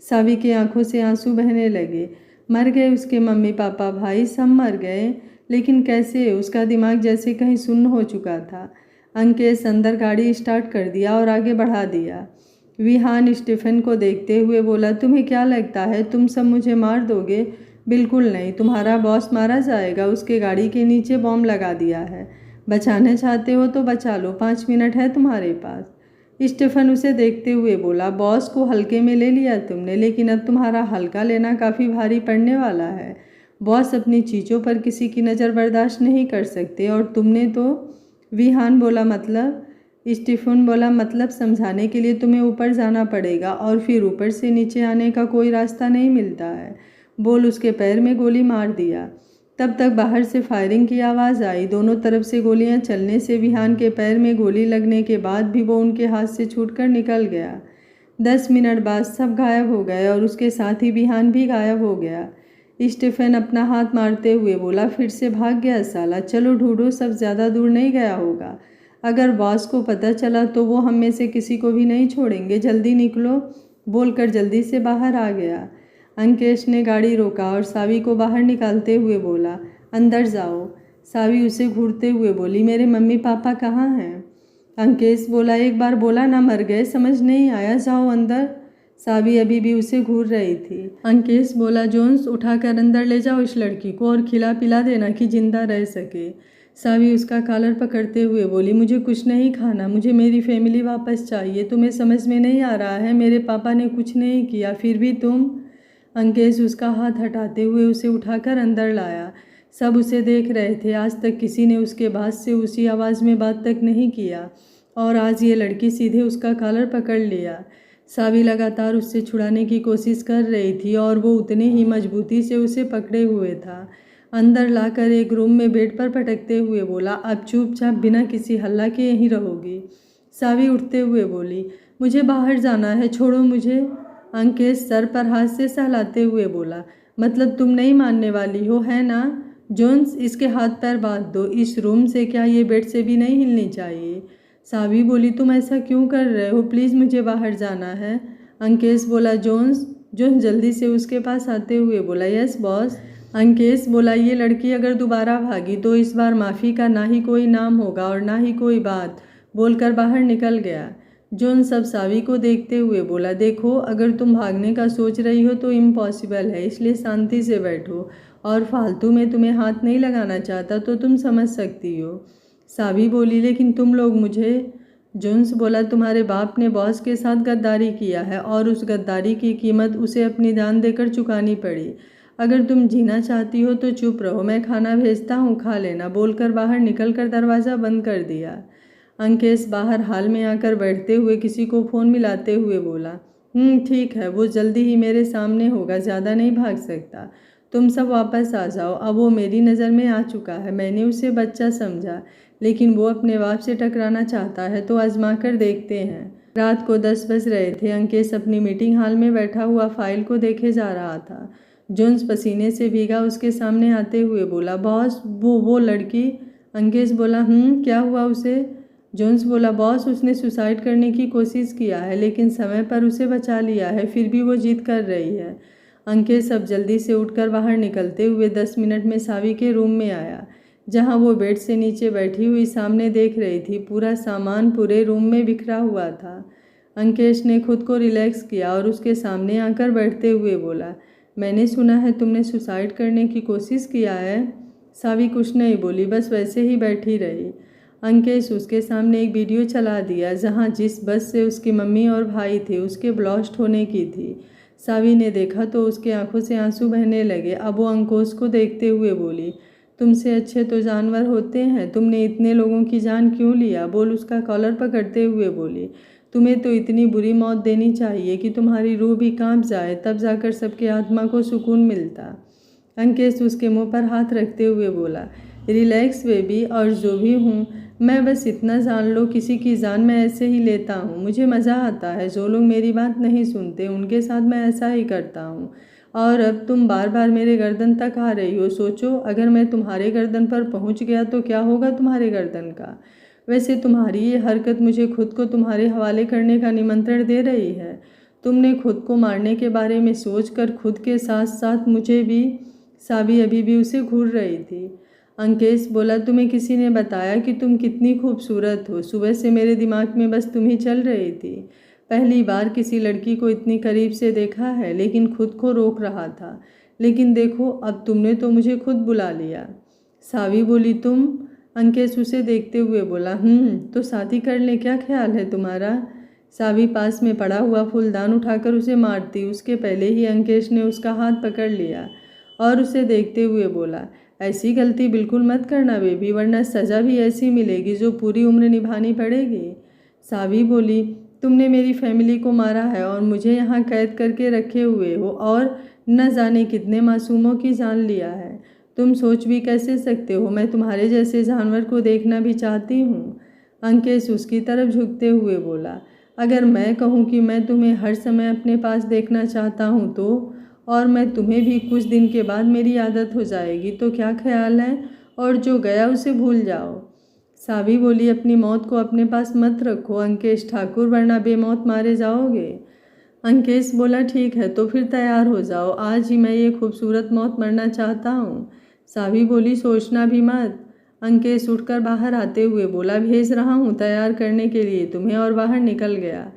सावी की आंखों से आंसू बहने लगे। मर गए उसके मम्मी पापा भाई, सब मर गए, लेकिन कैसे। उसका दिमाग जैसे कहीं सुन्न हो चुका था। अंकेश अंदर गाड़ी स्टार्ट कर दिया और आगे बढ़ा दिया। विहान स्टीफन को देखते हुए बोला, तुम्हें क्या लगता है तुम सब मुझे मार दोगे। बिल्कुल नहीं, तुम्हारा बॉस मारा जाएगा, उसके गाड़ी के नीचे बॉम्ब लगा दिया है। बचाना चाहते हो तो बचा लो, 5 मिनट है तुम्हारे पास। स्टीफन उसे देखते हुए बोला, बॉस को हल्के में ले लिया तुमने, लेकिन अब तुम्हारा हल्का लेना काफ़ी भारी पड़ने वाला है। बॉस अपनी चीज़ों पर किसी की नज़र बर्दाश्त नहीं कर सकते, और तुमने तो। विहान बोला, मतलब। स्टीफन बोला, मतलब समझाने के लिए तुम्हें ऊपर जाना पड़ेगा और फिर ऊपर से नीचे आने का कोई रास्ता नहीं मिलता है। बोल उसके पैर में गोली मार दिया। तब तक बाहर से फायरिंग की आवाज़ आई। दोनों तरफ से गोलियां चलने से विहान के पैर में गोली लगने के बाद भी वो उनके हाथ से छूटकर निकल गया। 10 मिनट बाद सब गायब हो गए और उसके साथ ही विहान भी गायब हो गया। स्टीफन अपना हाथ मारते हुए बोला, फिर से भाग गया साला, चलो ढूंढो, सब ज़्यादा दूर नहीं गया होगा। अगर बॉस को पता चला तो वो हम में से किसी को भी नहीं छोड़ेंगे, जल्दी निकलो, बोलकर जल्दी से बाहर आ गया। अंकेश ने गाड़ी रोका और सावी को बाहर निकालते हुए बोला, अंदर जाओ। सावी उसे घूरते हुए बोली, मेरे मम्मी पापा कहाँ हैं? अंकेश बोला, एक बार बोला ना मर गए, समझ नहीं आया, जाओ अंदर। सावी अभी भी उसे घूर रही थी। अंकेश बोला, जोन्स उठाकर अंदर ले जाओ इस लड़की को और खिला पिला देना कि जिंदा रह सके। सावी उसका कॉलर पकड़ते हुए बोली, मुझे कुछ नहीं खाना, मुझे मेरी फैमिली वापस चाहिए। तुम्हें समझ में नहीं आ रहा है, मेरे पापा ने कुछ नहीं किया, फिर भी तुम। अंकेश उसका हाथ हटाते हुए उसे उठाकर अंदर लाया। सब उसे देख रहे थे। आज तक किसी ने उसके बाद से उसी आवाज़ में बात तक नहीं किया और आज ये लड़की सीधे उसका कॉलर पकड़ लिया। सावी लगातार उससे छुड़ाने की कोशिश कर रही थी और वो उतने ही मजबूती से उसे पकड़े हुए था। अंदर लाकर एक रूम में बेड पर पटकते हुए बोला, अब चुपचाप बिना किसी हल्ला के यहीं रहोगी। सावी उठते हुए बोली, मुझे बाहर जाना है, छोड़ो मुझे। अंकेश सर पर हाथ से सहलाते हुए बोला, मतलब तुम नहीं मानने वाली हो, है ना? जोन्स, इसके हाथ पैर बांध दो, इस रूम से क्या ये बेड से भी नहीं हिलनी चाहिए। सावी बोली, तुम ऐसा क्यों कर रहे हो, प्लीज़ मुझे बाहर जाना है। अंकेश बोला, जोन्स। जोन्स जल्दी से उसके पास आते हुए बोला, यस बॉस। अंकेश बोला, ये लड़की अगर दोबारा भागी तो इस बार माफ़ी का ना ही कोई नाम होगा और ना ही कोई बात, बोलकर बाहर निकल गया। जोन सब सावी को देखते हुए बोला, देखो अगर तुम भागने का सोच रही हो तो इम्पॉसिबल है, इसलिए शांति से बैठो, और फालतू में तुम्हें हाथ नहीं लगाना चाहता तो तुम समझ सकती हो। सावी बोली, लेकिन तुम लोग मुझे। जोन्स बोला, तुम्हारे बाप ने बॉस के साथ गद्दारी किया है और उस गद्दारी की कीमत उसे अपनी जान देकर चुकानी पड़ी। अगर तुम जीना चाहती हो तो चुप रहो, मैं खाना भेजता हूँ, खा लेना, बोलकर बाहर निकलकर दरवाज़ा बंद कर दिया। अंकेश बाहर हाल में आकर बैठते हुए किसी को फ़ोन मिलाते हुए बोला, ठीक है, वो जल्दी ही मेरे सामने होगा, ज़्यादा नहीं भाग सकता, तुम सब वापस आ जाओ। अब वो मेरी नज़र में आ चुका है, मैंने उसे बच्चा समझा, लेकिन वो अपने बाप से टकराना चाहता है तो आजमा कर देखते हैं। रात को 10 बज रहे थे। अंकेश अपनी मीटिंग हॉल में बैठा हुआ फाइल को देखे जा रहा था। जोन्स पसीने से भीगा उसके सामने आते हुए बोला, बॉस, वो लड़की। अंकेश बोला, क्या हुआ उसे? जोन्स बोला, बॉस, उसने सुसाइड करने की कोशिश किया है लेकिन समय पर उसे बचा लिया है, फिर भी वो जिद कर रही है। अंकेश अब जल्दी से उठकर बाहर निकलते हुए 10 मिनट में सावी के रूम में आया, जहां वो बेड से नीचे बैठी हुई सामने देख रही थी। पूरा सामान पूरे रूम में बिखरा हुआ था। अंकेश ने खुद को रिलैक्स किया और उसके सामने आकर बैठते हुए बोला, मैंने सुना है तुमने सुसाइड करने की कोशिश किया है। सावी कुछ नहीं बोली, बस वैसे ही बैठी रही। अंकेश उसके सामने एक वीडियो चला दिया जहां जिस बस से उसकी मम्मी और भाई थे उसके ब्लास्ट होने की थी। सावी ने देखा तो उसके आंखों से आंसू बहने लगे। अब वो अंकोश को देखते हुए बोली, तुमसे अच्छे तो जानवर होते हैं, तुमने इतने लोगों की जान क्यों लिया? बोल, उसका कॉलर पकड़ते हुए बोली, तुम्हें तो इतनी बुरी मौत देनी चाहिए कि तुम्हारी रूह भी कांप जाए, तब जाकर सबके आत्मा को सुकून मिलता। अंकेश उसके मुंह पर हाथ रखते हुए बोला, रिलैक्स बेबी, और जो भी हूँ मैं, बस इतना जान लो, किसी की जान मैं ऐसे ही लेता हूँ, मुझे मज़ा आता है। जो लोग मेरी बात नहीं सुनते उनके साथ मैं ऐसा ही करता हूँ। और अब तुम बार बार मेरे गर्दन तक आ रही हो, सोचो अगर मैं तुम्हारे गर्दन पर पहुँच गया तो क्या होगा तुम्हारे गर्दन का। वैसे तुम्हारी ये हरकत मुझे खुद को तुम्हारे हवाले करने का निमंत्रण दे रही है। तुमने खुद को मारने के बारे में सोचकर खुद के साथ साथ मुझे भी। सावी अभी भी उसे घूर रही थी। अंकेश बोला, तुम्हें किसी ने बताया कि तुम कितनी खूबसूरत हो? सुबह से मेरे दिमाग में बस तुम ही चल रही थी। पहली बार किसी लड़की को इतनी करीब से देखा है, लेकिन खुद को रोक रहा था। लेकिन देखो, अब तुमने तो मुझे खुद बुला लिया। सावी बोली, तुम? अंकेश उसे देखते हुए बोला, तो शादी कर ले, क्या ख्याल है तुम्हारा? सावी पास में पड़ा हुआ फूलदान उठाकर उसे मारती, उसके पहले ही अंकेश ने उसका हाथ पकड़ लिया और उसे देखते हुए बोला, ऐसी गलती बिल्कुल मत करना बेबी, वरना सज़ा भी ऐसी मिलेगी जो पूरी उम्र निभानी पड़ेगी। सावी बोली, तुमने मेरी फैमिली को मारा है और मुझे यहाँ कैद करके रखे हुए हो और न जाने कितने मासूमों की जान लिया है। तुम सोच भी कैसे सकते हो? मैं तुम्हारे जैसे जानवर को देखना भी चाहती हूँ। अंकेश उसकी तरफ झुकते हुए बोला, अगर मैं कहूँ कि मैं तुम्हें हर समय अपने पास देखना चाहता हूँ तो, और मैं तुम्हें भी कुछ दिन के बाद मेरी आदत हो जाएगी तो क्या ख्याल है? और जो गया उसे भूल जाओ। सावी बोली, अपनी मौत को अपने पास मत रखो अंकेश ठाकुर, वरना बेमौत मारे जाओगे। अंकेश बोला, ठीक है तो फिर तैयार हो जाओ, आज ही मैं ये खूबसूरत मौत मरना चाहता हूँ। सावी बोली, सोचना भी मत। अंकेश उठकर बाहर आते हुए बोला, भेज रहा हूँ तैयार करने के लिए तुम्हें, और बाहर निकल गया।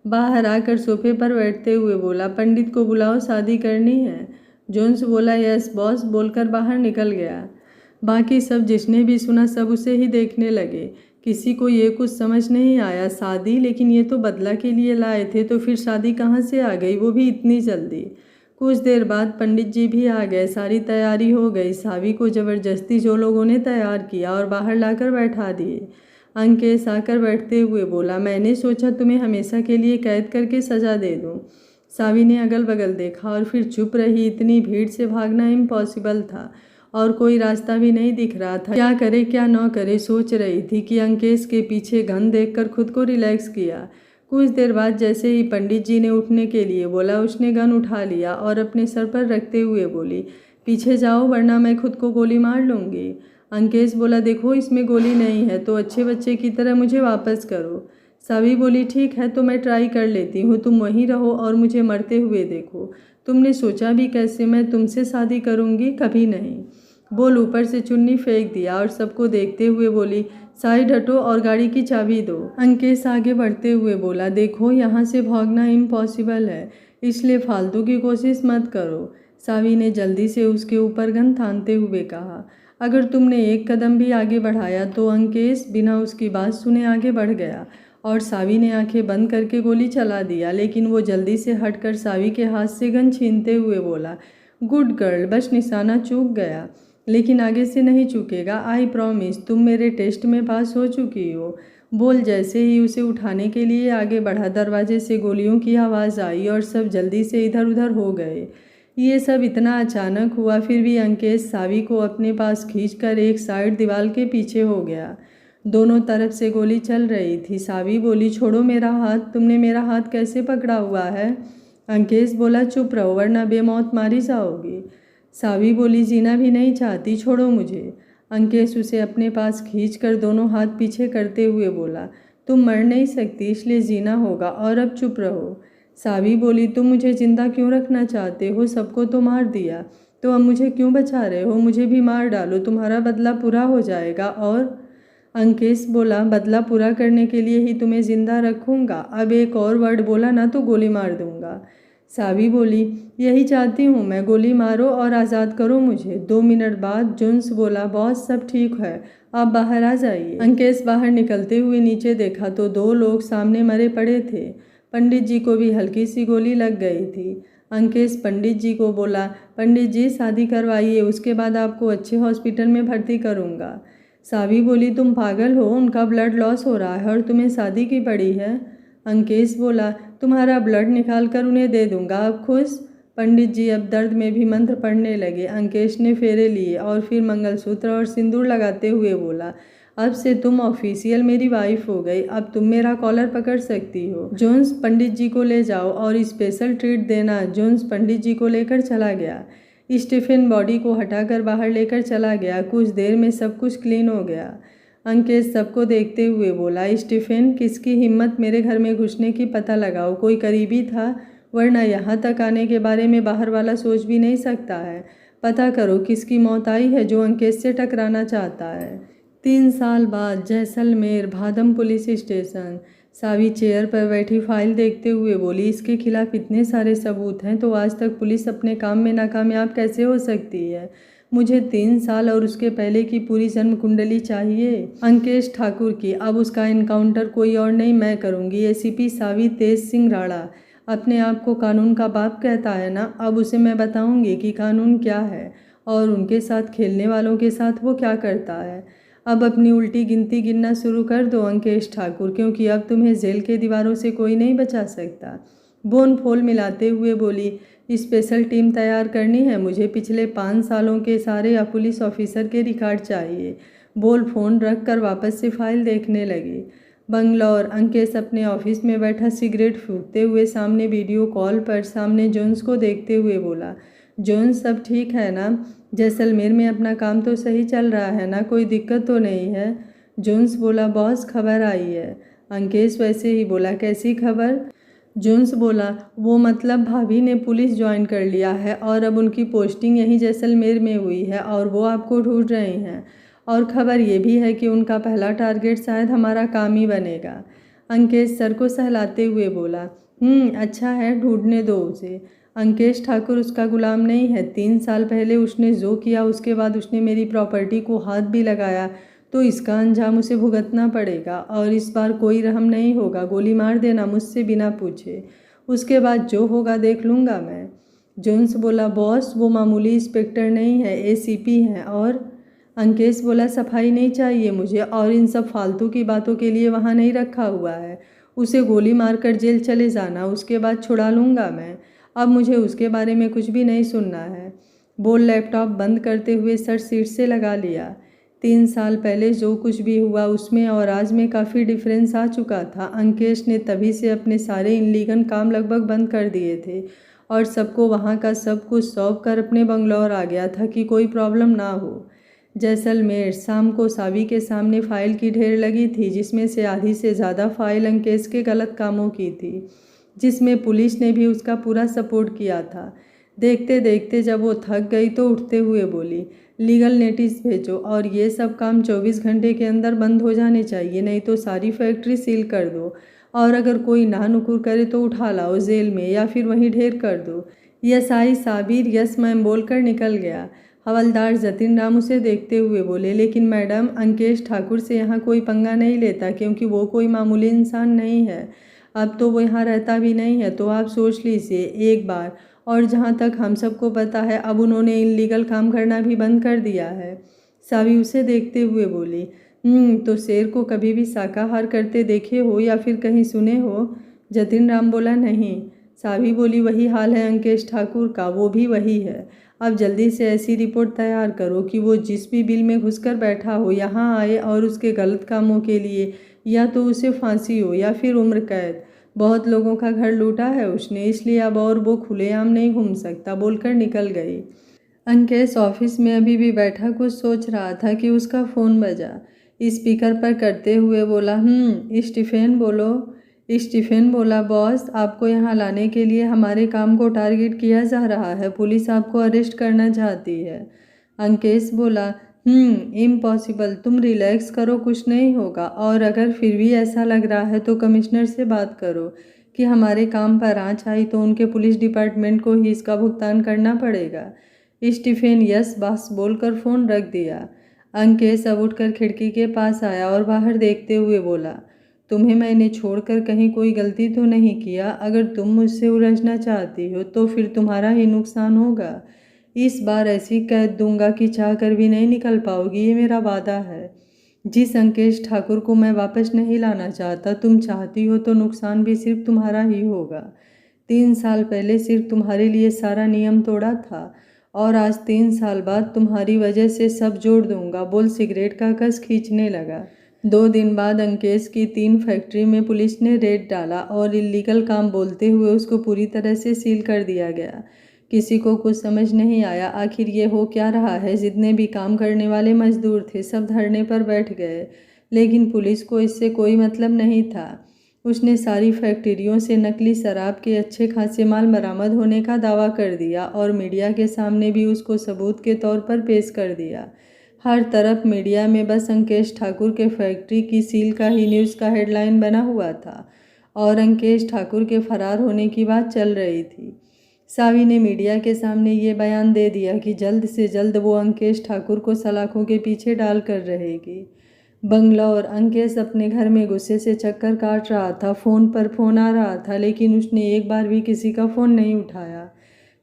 बाहर आकर सोफे पर बैठते हुए बोला, पंडित को बुलाओ, शादी करनी है। जोन्स बोला, यस बॉस बोलकर बाहर निकल गया। बाकी सब जिसने भी सुना सब उसे ही देखने लगे। किसी को ये कुछ समझ नहीं आया, शादी, लेकिन ये तो बदला के लिए लाए थे, तो फिर शादी कहाँ से आ गई, वो भी इतनी जल्दी। कुछ देर बाद पंडित जी भी आ गए, सारी तैयारी हो गई। सावी को जबरदस्ती जो लोगों ने तैयार किया और बाहर लाकर बैठा दिए। अंकेश आकर बैठते हुए बोला, मैंने सोचा तुम्हें हमेशा के लिए कैद करके सजा दे दूं। सावी ने अगल बगल देखा और फिर चुप रही। इतनी भीड़ से भागना इम्पॉसिबल था और कोई रास्ता भी नहीं दिख रहा था। क्या करे क्या न करे सोच रही थी कि अंकेश के पीछे गन देखकर खुद को रिलैक्स किया। कुछ देर बाद जैसे ही पंडित जी ने उठने के लिए बोला, उसने गन उठा लिया और अपने सर पर रखते हुए बोली, पीछे जाओ वरना मैं खुद को गोली मार लूँगी। अंकेश बोला, देखो इसमें गोली नहीं है, तो अच्छे बच्चे की तरह मुझे वापस करो। सावी बोली, ठीक है तो मैं ट्राई कर लेती हूँ, तुम वहीं रहो और मुझे मरते हुए देखो। तुमने सोचा भी कैसे मैं तुमसे शादी करूँगी, कभी नहीं। बोल ऊपर से चुन्नी फेंक दिया और सबको देखते हुए बोली, साइड हटो और गाड़ी की चाबी दो। अंकेश आगे बढ़ते हुए बोला, देखो यहाँ से भागना इम्पॉसिबल है, इसलिए फालतू की कोशिश मत करो। सावी ने जल्दी से उसके ऊपर गन थामते हुए कहा, अगर तुमने एक कदम भी आगे बढ़ाया तो। अंकेश बिना उसकी बात सुने आगे बढ़ गया और सावी ने आंखें बंद करके गोली चला दिया, लेकिन वो जल्दी से हटकर सावी के हाथ से गन छीनते हुए बोला, गुड गर्ल, बस निशाना चूक गया, लेकिन आगे से नहीं चूकेगा, आई प्रॉमिस। तुम मेरे टेस्ट में पास हो चुकी हो। बोल जैसे ही उसे उठाने के लिए आगे बढ़ा, दरवाजे से गोलियों की आवाज़ आई और सब जल्दी से इधर उधर हो गए। ये सब इतना अचानक हुआ, फिर भी अंकेश सावी को अपने पास खींचकर एक साइड दीवार के पीछे हो गया। दोनों तरफ से गोली चल रही थी। सावी बोली, छोड़ो मेरा हाथ, तुमने मेरा हाथ कैसे पकड़ा हुआ है। अंकेश बोला, चुप रहो वरना बेमौत मारी जाओगी। सावी बोली, जीना भी नहीं चाहती, छोड़ो मुझे। अंकेश उसे अपने पास खींचकर दोनों हाथ पीछे करते हुए बोला, तुम मर नहीं सकती, इसलिए जीना होगा, और अब चुप रहो। सावी बोली, तुम मुझे जिंदा क्यों रखना चाहते हो, सबको तो मार दिया, तो अब मुझे क्यों बचा रहे हो, मुझे भी मार डालो, तुम्हारा बदला पूरा हो जाएगा। और अंकेश बोला, बदला पूरा करने के लिए ही तुम्हें जिंदा रखूंगा, अब एक और वर्ड बोला ना तो गोली मार दूंगा। सावी बोली, यही चाहती हूँ मैं, गोली मारो और आज़ाद करो मुझे। 2 मिनट बाद जोन्स बोला, बॉस सब ठीक है, आप बाहर आ जाइए। अंकेश बाहर निकलते हुए नीचे देखा तो 2 लोग सामने मरे पड़े थे। पंडित जी को भी हल्की सी गोली लग गई थी। अंकेश पंडित जी को बोला, पंडित जी शादी करवाइए, उसके बाद आपको अच्छे हॉस्पिटल में भर्ती करूँगा। सावी बोली, तुम पागल हो, उनका ब्लड लॉस हो रहा है और तुम्हें शादी की पड़ी है। अंकेश बोला, तुम्हारा ब्लड निकाल कर उन्हें दे दूंगा, अब खुश। पंडित जी अब दर्द में भी मंत्र पढ़ने लगे। अंकेश ने फेरे लिए और फिर मंगलसूत्र और सिंदूर लगाते हुए बोला, अब से तुम ऑफिशियल मेरी वाइफ हो गई, अब तुम मेरा कॉलर पकड़ सकती हो। जोन्स पंडित जी को ले जाओ और स्पेशल ट्रीट देना। जोन्स पंडित जी को लेकर चला गया। स्टीफन बॉडी को हटाकर बाहर लेकर चला गया। कुछ देर में सब कुछ क्लीन हो गया। अंकेश सबको देखते हुए बोला, स्टीफन, किसकी हिम्मत मेरे घर में घुसने की, पता लगाओ, कोई करीबी था, वरना यहाँ तक आने के बारे में बाहर वाला सोच भी नहीं सकता है। पता करो किसकी मौत आई है जो अंकेश से टकराना चाहता है। 3 साल बाद जैसलमेर, भादम पुलिस स्टेशन। सावी चेयर पर बैठी फाइल देखते हुए बोली, इसके खिलाफ इतने सारे सबूत हैं तो आज तक पुलिस अपने काम में नाकामयाब कैसे हो सकती है। मुझे 3 साल और उसके पहले की पूरी जन्म कुंडली चाहिए, अंकेश ठाकुर की। अब उसका इनकाउंटर कोई और नहीं, मैं करूँगी। एसीपी सावी तेज सिंह राणा अपने आप को कानून का बाप कहता है ना, अब उसे मैं बताऊँगी कि कानून क्या है और उनके साथ खेलने वालों के साथ वो क्या करता है। अब अपनी उल्टी गिनती गिनना शुरू कर दो अंकेश ठाकुर, क्योंकि अब तुम्हें जेल के दीवारों से कोई नहीं बचा सकता। बोन फोल मिलाते हुए बोली, स्पेशल टीम तैयार करनी है, मुझे पिछले 5 सालों के सारे पुलिस ऑफिसर के रिकॉर्ड चाहिए। बोल फोन रख कर वापस से फाइल देखने लगी। बंगलौर। अंकेश अपने ऑफिस में बैठा सिगरेट फूंकते हुए सामने वीडियो कॉल पर सामने जोन्स को देखते हुए बोला, जोन्स सब ठीक है ना, जैसलमेर में अपना काम तो सही चल रहा है ना, कोई दिक्कत तो नहीं है। जोन्स बोला, बॉस खबर आई है। अंकेश वैसे ही बोला, कैसी खबर? जोन्स बोला, वो मतलब भाभी ने पुलिस ज्वाइन कर लिया है और अब उनकी पोस्टिंग यहीं जैसलमेर में हुई है और वो आपको ढूंढ रहे हैं। और खबर ये भी है कि उनका पहला टारगेट शायद हमारा काम ही बनेगा। अंकेश सर को सहलाते हुए बोला, अच्छा है, ढूंढने दो उसे। अंकेश ठाकुर उसका गुलाम नहीं है। 3 साल पहले उसने जो किया उसके बाद उसने मेरी प्रॉपर्टी को हाथ भी लगाया, तो इसका अंजाम उसे भुगतना पड़ेगा और इस बार कोई रहम नहीं होगा। गोली मार देना मुझसे बिना पूछे, उसके बाद जो होगा देख लूँगा मैं। जोन्स बोला, बॉस वो मामूली इंस्पेक्टर नहीं है, एसीपी हैं। और अंकेश बोला, सफाई नहीं चाहिए मुझे और इन सब फालतू की बातों के लिए वहाँ नहीं रखा हुआ है। उसे गोली मारकर जेल चले जाना, उसके बाद छुड़ा लूँगा मैं। अब मुझे उसके बारे में कुछ भी नहीं सुनना है। बोल लैपटॉप बंद करते हुए सर सीट से लगा लिया। 3 साल पहले जो कुछ भी हुआ उसमें और आज में काफ़ी डिफरेंस आ चुका था। अंकेश ने तभी से अपने सारे इनलीगल काम लगभग बंद कर दिए थे और सबको वहाँ का सब कुछ सौंप कर अपने बंगलौर आ गया था कि कोई प्रॉब्लम ना हो। जैसलमेर शाम को सावी के सामने फाइल की ढेर लगी थी, जिसमें से आधी से ज़्यादा फाइल अंकेश के गलत कामों की थी, जिसमें पुलिस ने भी उसका पूरा सपोर्ट किया था। देखते देखते जब वो थक गई तो उठते हुए बोली, लीगल नोटिस भेजो और ये सब काम 24 घंटे के अंदर बंद हो जाने चाहिए, नहीं तो सारी फैक्ट्री सील कर दो और अगर कोई ना नुकुर करे तो उठा लाओ जेल में या फिर वहीं ढेर कर दो। यसाई साबिर यस मैम बोलकर निकल गया। हवलदार जतिन राम उसे देखते हुए बोले, लेकिन मैडम अंकेश ठाकुर से यहाँ कोई पंगा नहीं लेता क्योंकि वो कोई मामूली इंसान नहीं है। अब तो वो यहाँ रहता भी नहीं है, तो आप सोच लीजिए एक बार। और जहाँ तक हम सबको पता है अब उन्होंने इनलीगल काम करना भी बंद कर दिया है। सावी उसे देखते हुए बोली, तो शेर को कभी भी शाकाहार करते देखे हो या फिर कहीं सुने हो? जतिन राम बोला, नहीं। सावी बोली, वही हाल है अंकेश ठाकुर का, वो भी वही है। अब जल्दी से ऐसी रिपोर्ट तैयार करो कि वो जिस भी बिल में घुसकर बैठा हो यहाँ आए और उसके गलत कामों के लिए या तो उसे फांसी हो या फिर उम्र कैद। बहुत लोगों का घर लूटा है उसने, इसलिए अब और वो खुलेआम नहीं घूम सकता, बोलकर निकल गई। अंकेश ऑफिस में अभी भी बैठा कुछ सोच रहा था कि उसका फ़ोन बजा। स्पीकर पर करते हुए बोला, स्टीफेन बोलो। स्टीफेन बोला, बॉस आपको यहाँ लाने के लिए हमारे काम को टारगेट किया जा रहा है, पुलिस आपको अरेस्ट करना चाहती है। अंकेश बोला, इम्पॉसिबल, तुम रिलैक्स करो, कुछ नहीं होगा और अगर फिर भी ऐसा लग रहा है तो कमिश्नर से बात करो कि हमारे काम पर आँच आई तो उनके पुलिस डिपार्टमेंट को ही इसका भुगतान करना पड़ेगा। स्टीफेन यस बॉस बोलकर फ़ोन रख दिया। अंकेश अब उठकर खिड़की के पास आया और बाहर देखते हुए बोला, तुम्हें मैंने छोड़कर कहीं कोई गलती तो नहीं किया? अगर तुम मुझसे उलझना चाहती हो तो फिर तुम्हारा ही नुकसान होगा। इस बार ऐसी कैद दूंगा कि चाह कर भी नहीं निकल पाओगी, ये मेरा वादा है। जिस अंकेश ठाकुर को मैं वापस नहीं लाना चाहता, तुम चाहती हो तो नुकसान भी सिर्फ तुम्हारा ही होगा। 3 साल पहले सिर्फ तुम्हारे लिए सारा नियम तोड़ा था और आज 3 साल बाद तुम्हारी वजह से सब जोड़ दूंगा। बोल सिगरेट का कस खींचने लगा। 2 दिन बाद अंकेश की 3 फैक्ट्री में पुलिस ने रेड डाला और इल्लीगल काम बोलते हुए उसको पूरी तरह से सील कर दिया गया। किसी को कुछ समझ नहीं आया आखिर ये हो क्या रहा है। जितने भी काम करने वाले मजदूर थे सब धरने पर बैठ गए, लेकिन पुलिस को इससे कोई मतलब नहीं था। उसने सारी फैक्ट्रियों से नकली शराब के अच्छे खासे माल बरामद होने का दावा कर दिया और मीडिया के सामने भी उसको सबूत के तौर पर पेश कर दिया। हर तरफ मीडिया में बस अंकेश ठाकुर के फैक्ट्री की सील का ही न्यूज़ का हेडलाइन बना हुआ था और अंकेश ठाकुर के फरार होने की बात चल रही थी। सावी ने मीडिया के सामने ये बयान दे दिया कि जल्द से जल्द वो अंकेश ठाकुर को सलाखों के पीछे डाल कर रहेगी। बंगलौर अंकेश अपने घर में गुस्से से चक्कर काट रहा था। फ़ोन पर फ़ोन आ रहा था लेकिन उसने एक बार भी किसी का फ़ोन नहीं उठाया।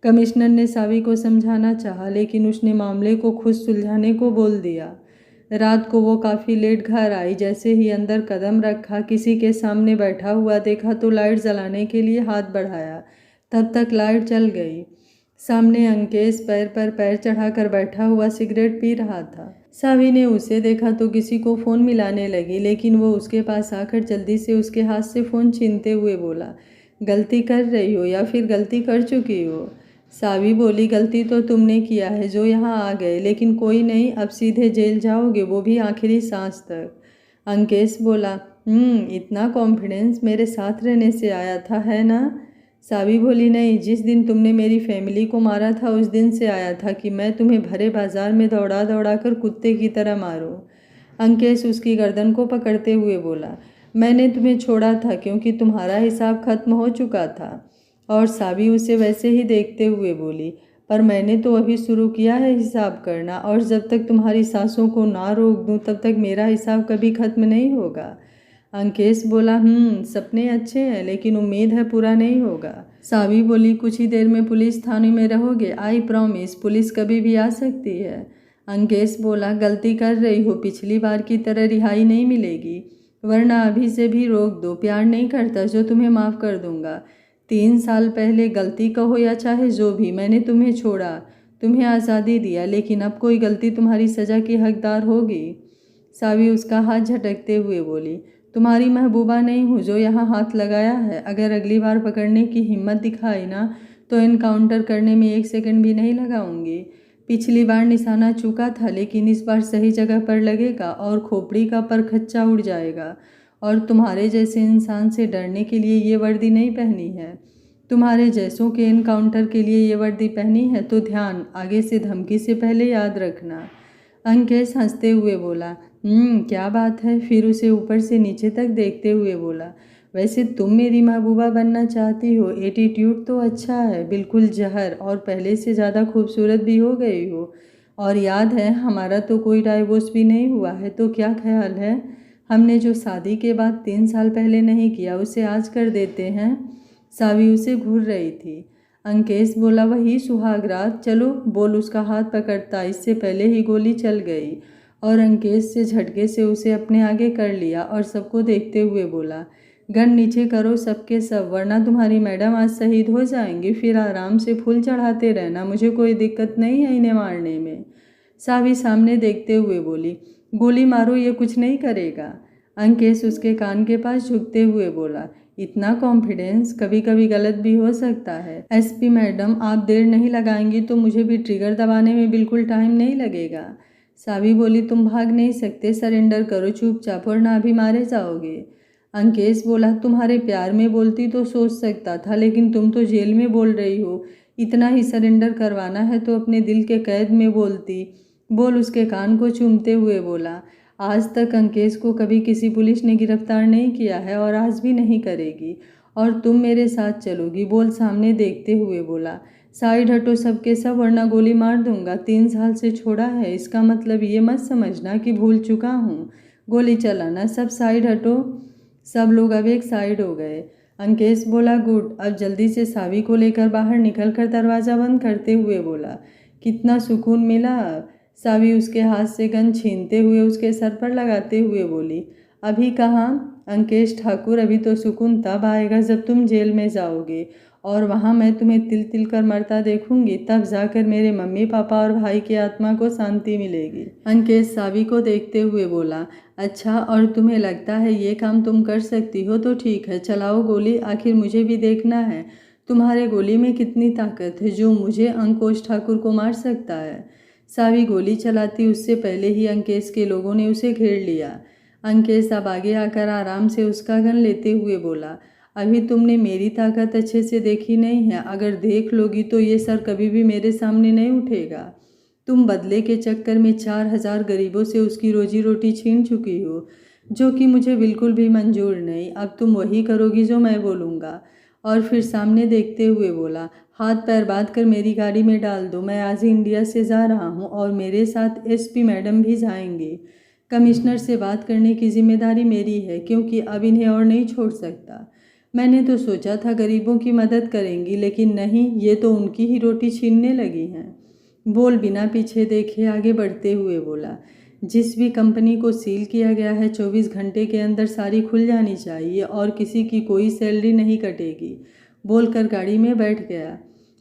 कमिश्नर ने सावी को समझाना चाहा लेकिन उसने मामले को खुद सुलझाने को बोल दिया। रात को वो काफ़ी लेट घर आई। जैसे ही अंदर कदम रखा, किसी के सामने बैठा हुआ देखा तो लाइट जलाने के लिए हाथ बढ़ाया, तब तक लाइट जल गई। सामने अंकेश पैर पर पैर चढ़ाकर बैठा हुआ सिगरेट पी रहा था। सावी ने उसे देखा तो किसी को फ़ोन मिलाने लगी, लेकिन वो उसके पास आकर जल्दी से उसके हाथ से फ़ोन छीनते हुए बोला, गलती कर रही हो या फिर गलती कर चुकी हो? सावी बोली, गलती तो तुमने किया है जो यहाँ आ गए, लेकिन कोई नहीं, अब सीधे जेल जाओगे, वो भी आखिरी सांस तक। अंकेश बोला, इतना कॉन्फिडेंस मेरे साथ रहने से आया था, है ना? सावी बोली, नहीं, जिस दिन तुमने मेरी फैमिली को मारा था उस दिन से आया था कि मैं तुम्हें भरे बाजार में दौड़ा दौड़ा कर कुत्ते की तरह मारूं। अंकेश उसकी गर्दन को पकड़ते हुए बोला, मैंने तुम्हें छोड़ा था क्योंकि तुम्हारा हिसाब खत्म हो चुका था। और सावी उसे वैसे ही देखते हुए बोली, पर मैंने तो अभी शुरू किया है हिसाब करना, और जब तक तुम्हारी सांसों को ना रोक दूं तब तक मेरा हिसाब कभी खत्म नहीं होगा। अंकेश बोला, सपने अच्छे हैं लेकिन उम्मीद है पूरा नहीं होगा। सावी बोली, कुछ ही देर में पुलिस थाने में रहोगे, आई प्रॉमिस, पुलिस कभी भी आ सकती है। अंकेश बोला, गलती कर रही हो, पिछली बार की तरह रिहाई नहीं मिलेगी, वरना अभी से भी रोक दो, प्यार नहीं करता जो तुम्हें माफ़ कर दूंगा। 3 साल पहले गलती कहो या चाहे जो भी, मैंने तुम्हें छोड़ा, तुम्हें आज़ादी दिया, लेकिन अब कोई गलती तुम्हारी सज़ा की हकदार होगी। सावी उसका हाथ झटकते हुए बोली, तुम्हारी महबूबा नहीं हूँ जो यहाँ हाथ लगाया है, अगर अगली बार पकड़ने की हिम्मत दिखाई ना तो इनकाउंटर करने में 1 सेकंड भी नहीं लगाऊंगी। पिछली बार निशाना चूका था लेकिन इस बार सही जगह पर लगेगा और खोपड़ी का परखच्चा उड़ जाएगा। और तुम्हारे जैसे इंसान से डरने के लिए ये वर्दी नहीं पहनी है, तुम्हारे जैसों के इनकाउंटर के लिए ये वर्दी पहनी है, तो ध्यान, आगे से धमकी से पहले याद रखना। अंकेश हंसते हुए बोला, क्या बात है? फिर उसे ऊपर से नीचे तक देखते हुए बोला, वैसे तुम मेरी महबूबा बनना चाहती हो, एटीट्यूड तो अच्छा है, बिल्कुल जहर, और पहले से ज़्यादा खूबसूरत भी हो गई हो। और याद है, हमारा तो कोई डाइवोर्स भी नहीं हुआ है, तो क्या ख्याल है, हमने जो शादी के बाद 3 साल पहले नहीं किया उसे आज कर देते हैं? सावी उसे घूर रही थी। अंकेश बोला, वही सुहागरात, चलो, बोल उसका हाथ पकड़ता, इससे पहले ही गोली चल गई। और अंकेश से झटके से उसे अपने आगे कर लिया और सबको देखते हुए बोला, गन नीचे करो सबके सब, वरना तुम्हारी मैडम आज शहीद हो जाएंगी, फिर आराम से फूल चढ़ाते रहना, मुझे कोई दिक्कत नहीं है इन्हें मारने में। सावी सामने देखते हुए बोली, गोली मारो, ये कुछ नहीं करेगा। अंकेश उसके कान के पास झुकते हुए बोला, इतना कॉन्फिडेंस, कभी कभी गलत भी हो सकता है। एसपी मैडम, आप देर नहीं लगाएंगी तो मुझे भी ट्रिगर दबाने में बिल्कुल टाइम नहीं लगेगा। सावी बोली, तुम भाग नहीं सकते, सरेंडर करो चुपचाप, वरना अभी मारे जाओगे। अंकेश बोला, तुम्हारे प्यार में बोलती तो सोच सकता था, लेकिन तुम तो जेल में बोल रही हो, इतना ही सरेंडर करवाना है तो अपने दिल के कैद में बोलती। बोल उसके कान को चूमते हुए बोला, आज तक अंकेश को कभी किसी पुलिस ने गिरफ्तार नहीं किया है और आज भी नहीं करेगी, और तुम मेरे साथ चलोगी। बोल सामने देखते हुए बोला, साइड हटो सबके सब, वरना गोली मार दूंगा। 3 साल से छोड़ा है, इसका मतलब ये मत समझना कि भूल चुका हूँ। गोली चलाना, सब साइड हटो। सब लोग अब एक साइड हो गए। अंकेश बोला, गुड। अब जल्दी से सावी को लेकर बाहर निकल कर दरवाज़ा बंद करते हुए बोला, कितना सुकून मिला अब। सावी उसके हाथ से गन छीनते हुए उसके सर पर लगाते हुए बोली, अभी कहाँ अंकेश ठाकुर, अभी तो सुकून तब आएगा जब तुम जेल में जाओगे, और वहाँ मैं तुम्हें तिल तिल कर मरता देखूंगी, तब जाकर मेरे मम्मी पापा और भाई की आत्मा को शांति मिलेगी। अंकेश सावी को देखते हुए बोला, अच्छा, और तुम्हें लगता है ये काम तुम कर सकती हो, तो ठीक है, चलाओ गोली, आखिर मुझे भी देखना है तुम्हारे गोली में कितनी ताकत है जो मुझे अंकुश ठाकुर को मार सकता है। सावी गोली चलाती उससे पहले ही अंकेश के लोगों ने उसे घेर लिया। अंकेश अब आगे आकर आराम से उसका गन लेते हुए बोला, अभी तुमने मेरी ताकत अच्छे से देखी नहीं है, अगर देख लोगी तो ये सर कभी भी मेरे सामने नहीं उठेगा। तुम बदले के चक्कर में 4000 गरीबों से उसकी रोजी रोटी छीन चुकी हो, जो कि मुझे बिल्कुल भी मंजूर नहीं। अब तुम वही करोगी जो मैं बोलूँगा। और फिर सामने देखते हुए बोला, हाथ पैर बांध कर मेरी गाड़ी में डाल दो, मैं आज ही इंडिया से जा रहा हूँ और मेरे साथ एसपी मैडम भी जाएंगे। कमिश्नर से बात करने की जिम्मेदारी मेरी है, क्योंकि अब इन्हें और नहीं छोड़ सकता। मैंने तो सोचा था गरीबों की मदद करेंगी, लेकिन नहीं, ये तो उनकी ही रोटी छीनने लगी हैं। बोल बिना पीछे देखे आगे बढ़ते हुए बोला, जिस भी कंपनी को सील किया गया है 24 घंटे के अंदर सारी खुल जानी चाहिए और किसी की कोई सैलरी नहीं कटेगी। बोलकर गाड़ी में बैठ गया।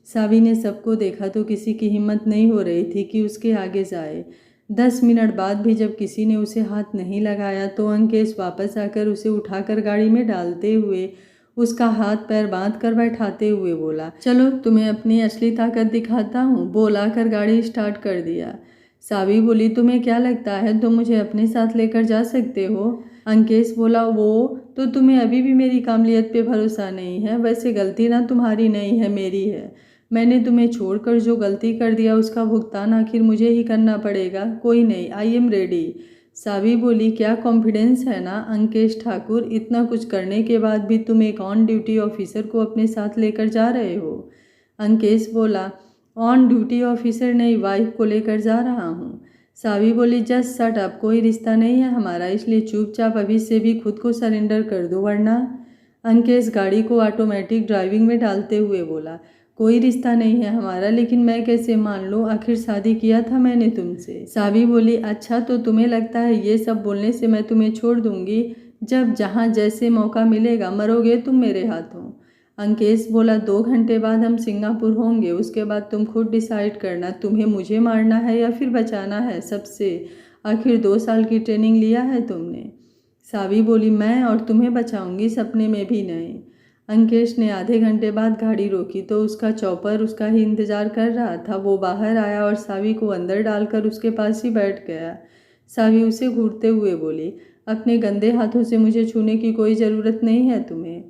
सावी ने सबको देखा तो किसी की हिम्मत नहीं हो रही थी कि उसके आगे जाए। 10 मिनट बाद भी जब किसी ने उसे हाथ नहीं लगाया तो अंकेश वापस आकर उसे उठाकर गाड़ी में डालते हुए उसका हाथ पैर बांध कर बैठाते हुए बोला, चलो तुम्हें अपनी असली ताकत दिखाता हूँ। बोलाकर गाड़ी स्टार्ट कर दिया। सावी बोली, तुम्हें क्या लगता है तुम मुझे अपने साथ लेकर जा सकते हो? अंकेश बोला, वो तो तुम्हें अभी भी मेरी काबिलियत पे भरोसा नहीं है। वैसे गलती ना तुम्हारी नहीं है, मेरी है। मैंने तुम्हें छोड़कर जो गलती कर दिया उसका भुगतान आखिर मुझे ही करना पड़ेगा। कोई नहीं, आई एम रेडी। सावी बोली, क्या कॉन्फिडेंस है ना अंकेश ठाकुर, इतना कुछ करने के बाद भी तुम एक ऑन ड्यूटी ऑफिसर को अपने साथ लेकर जा रहे हो। अंकेश बोला, ऑन ड्यूटी ऑफिसर नहीं, वाइफ को लेकर जा रहा हूँ। सावी बोली, जस्ट शट अप, कोई रिश्ता नहीं है हमारा, इसलिए चुपचाप अभी से भी खुद को सरेंडर कर दो वरना। अंकेश गाड़ी को ऑटोमेटिक ड्राइविंग में डालते हुए बोला, कोई रिश्ता नहीं है हमारा, लेकिन मैं कैसे मान लूँ, आखिर शादी किया था मैंने तुमसे। सावी बोली, अच्छा तो तुम्हें लगता है ये सब बोलने से मैं तुम्हें छोड़ दूंगी? जब जहाँ जैसे मौका मिलेगा, मरोगे तुम मेरे हाथों। अंकेश बोला, 2 घंटे बाद हम सिंगापुर होंगे, उसके बाद तुम खुद डिसाइड करना, तुम्हें मुझे मारना है या फिर बचाना है सबसे। आखिर 2 साल की ट्रेनिंग लिया है तुमने। सावी बोली, मैं और तुम्हें बचाऊंगी, सपने में भी नहीं। अंकेश ने आधे घंटे बाद गाड़ी रोकी तो उसका चौपर उसका ही इंतजार कर रहा था। वो बाहर आया और सावी को अंदर डालकर उसके पास ही बैठ गया। सावी उसे घूरते हुए बोली, अपने गंदे हाथों से मुझे छूने की कोई ज़रूरत नहीं है तुम्हें।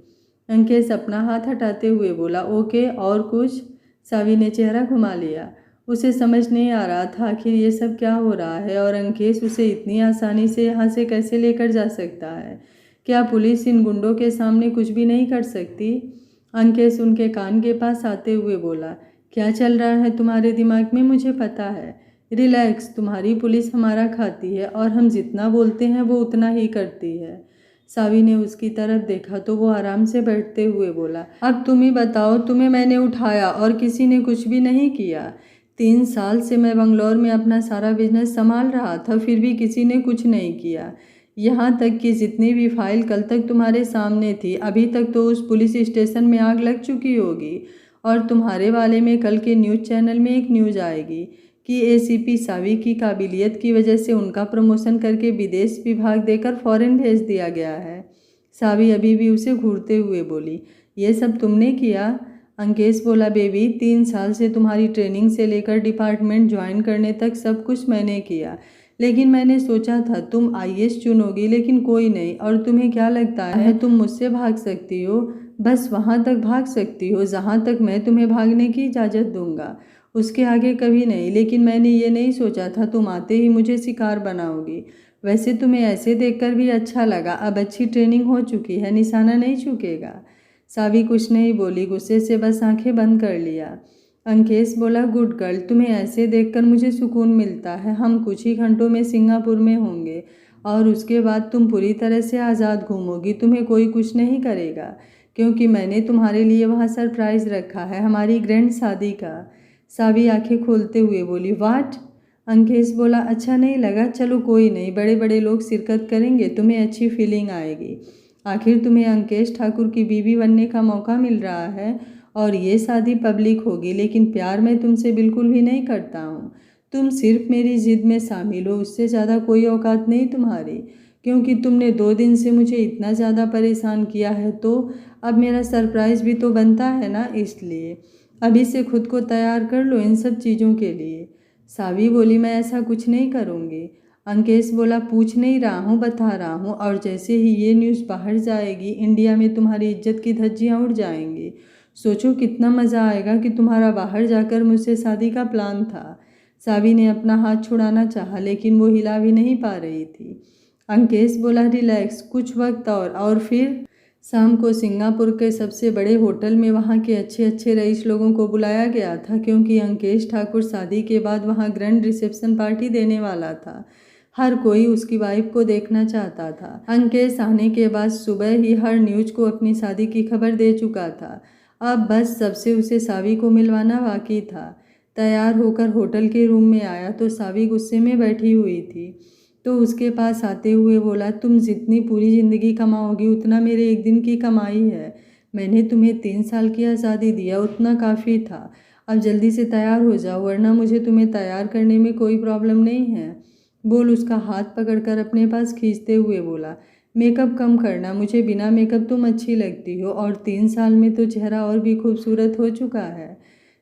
अंकेश अपना हाथ हटाते हुए बोला, ओके, और कुछ? सावी ने चेहरा घुमा लिया। उसे समझ नहीं आ रहा था आखिर ये सब क्या हो रहा है और अंकेश उसे इतनी आसानी से यहाँ से कैसे लेकर जा सकता है। क्या पुलिस इन गुंडों के सामने कुछ भी नहीं कर सकती? अंकेश उनके कान के पास आते हुए बोला, क्या चल रहा है तुम्हारे दिमाग में मुझे पता है। रिलैक्स, तुम्हारी पुलिस हमारा खाती है और हम जितना बोलते हैं वो उतना ही करती है। सावी ने उसकी तरफ देखा तो वो आराम से बैठते हुए बोला, अब तुम ही बताओ, तुम्हें मैंने उठाया और किसी ने कुछ भी नहीं किया। 3 साल से मैं बंगलौर में अपना सारा बिजनेस संभाल रहा था, फिर भी किसी ने कुछ नहीं किया। यहाँ तक कि जितनी भी फाइल कल तक तुम्हारे सामने थी, अभी तक तो उस पुलिस स्टेशन में आग लग चुकी होगी। और तुम्हारे बारे में कल के न्यूज़ चैनल में एक न्यूज़ आएगी कि एसीपी सावी की काबिलियत की वजह से उनका प्रमोशन करके विदेश विभाग देकर फॉरेन भेज दिया गया है। सावी अभी भी उसे घूरते हुए बोली, ये सब तुमने किया? अंकेश बोला, बेबी, 3 साल से तुम्हारी ट्रेनिंग से लेकर डिपार्टमेंट ज्वाइन करने तक सब कुछ मैंने किया, लेकिन मैंने सोचा था तुम आईएएस चुनोगी, लेकिन कोई नहीं। और तुम्हें क्या लगता है तुम मुझसे भाग सकती हो? बस वहाँ तक भाग सकती हो जहाँ तक मैं तुम्हें भागने की इजाज़त दूंगा, उसके आगे कभी नहीं। लेकिन मैंने ये नहीं सोचा था तुम आते ही मुझे शिकार बनाओगी। वैसे तुम्हें ऐसे देखकर भी अच्छा लगा, अब अच्छी ट्रेनिंग हो चुकी है, निशाना नहीं चूकेगा। सावी कुछ नहीं बोली, गुस्से से बस आंखें बंद कर लिया। अंकेश बोला, गुड गर्ल, तुम्हें ऐसे देखकर मुझे सुकून मिलता है। हम कुछ ही घंटों में सिंगापुर में होंगे और उसके बाद तुम पूरी तरह से आज़ाद घूमोगी, तुम्हें कोई कुछ नहीं करेगा, क्योंकि मैंने तुम्हारे लिए वहाँ सरप्राइज़ रखा है, हमारी ग्रैंड शादी का। सावी आंखें खोलते हुए बोली, वाट? अंकेश बोला, अच्छा नहीं लगा? चलो कोई नहीं, बड़े बड़े लोग शिरकत करेंगे, तुम्हें अच्छी फीलिंग आएगी। आखिर तुम्हें अंकेश ठाकुर की बीवी बनने का मौका मिल रहा है और ये शादी पब्लिक होगी, लेकिन प्यार मैं तुमसे बिल्कुल भी नहीं करता हूँ। तुम सिर्फ मेरी जिद में शामिल हो, उससे ज़्यादा कोई औकात नहीं तुम्हारी, क्योंकि तुमने 2 दिन से मुझे इतना ज़्यादा परेशान किया है, तो अब मेरा सरप्राइज़ भी तो बनता है ना, इसलिए अभी से खुद को तैयार कर लो इन सब चीज़ों के लिए। सावी बोली, मैं ऐसा कुछ नहीं करूँगी। अंकेश बोला, पूछ नहीं रहा हूँ, बता रहा हूँ, और जैसे ही ये न्यूज़ बाहर जाएगी, इंडिया में तुम्हारी इज्जत की धज्जियाँ उड़ जाएंगी। सोचो कितना मज़ा आएगा कि तुम्हारा बाहर जाकर मुझसे शादी का प्लान था। सावी ने अपना हाथ छुड़ाना चाहा, लेकिन वो हिला भी नहीं पा रही थी। अंकेश बोला, रिलैक्स, कुछ वक्त और फिर शाम को सिंगापुर के सबसे बड़े होटल में वहाँ के अच्छे अच्छे रईस लोगों को बुलाया गया था, क्योंकि अंकेश ठाकुर शादी के बाद वहाँ ग्रैंड रिसेप्शन पार्टी देने वाला था। हर कोई उसकी वाइफ को देखना चाहता था। अंकेश आने के बाद सुबह ही हर न्यूज़ को अपनी शादी की खबर दे चुका था। अब बस सबसे उसे सावी को मिलवाना बाकी था। तैयार होकर होटल के रूम में आया तो सावी गुस्से में बैठी हुई थी, तो उसके पास आते हुए बोला, तुम जितनी पूरी ज़िंदगी कमाओगी उतना मेरे एक दिन की कमाई है। मैंने तुम्हें 3 साल की आज़ादी दिया, उतना काफ़ी था। अब जल्दी से तैयार हो जाओ, वरना मुझे तुम्हें तैयार करने में कोई प्रॉब्लम नहीं है। बोल उसका हाथ पकड़कर अपने पास खींचते हुए बोला, मेकअप कम करना, मुझे बिना मेकअप तुम अच्छी लगती हो, और 3 साल में तो चेहरा और भी खूबसूरत हो चुका है।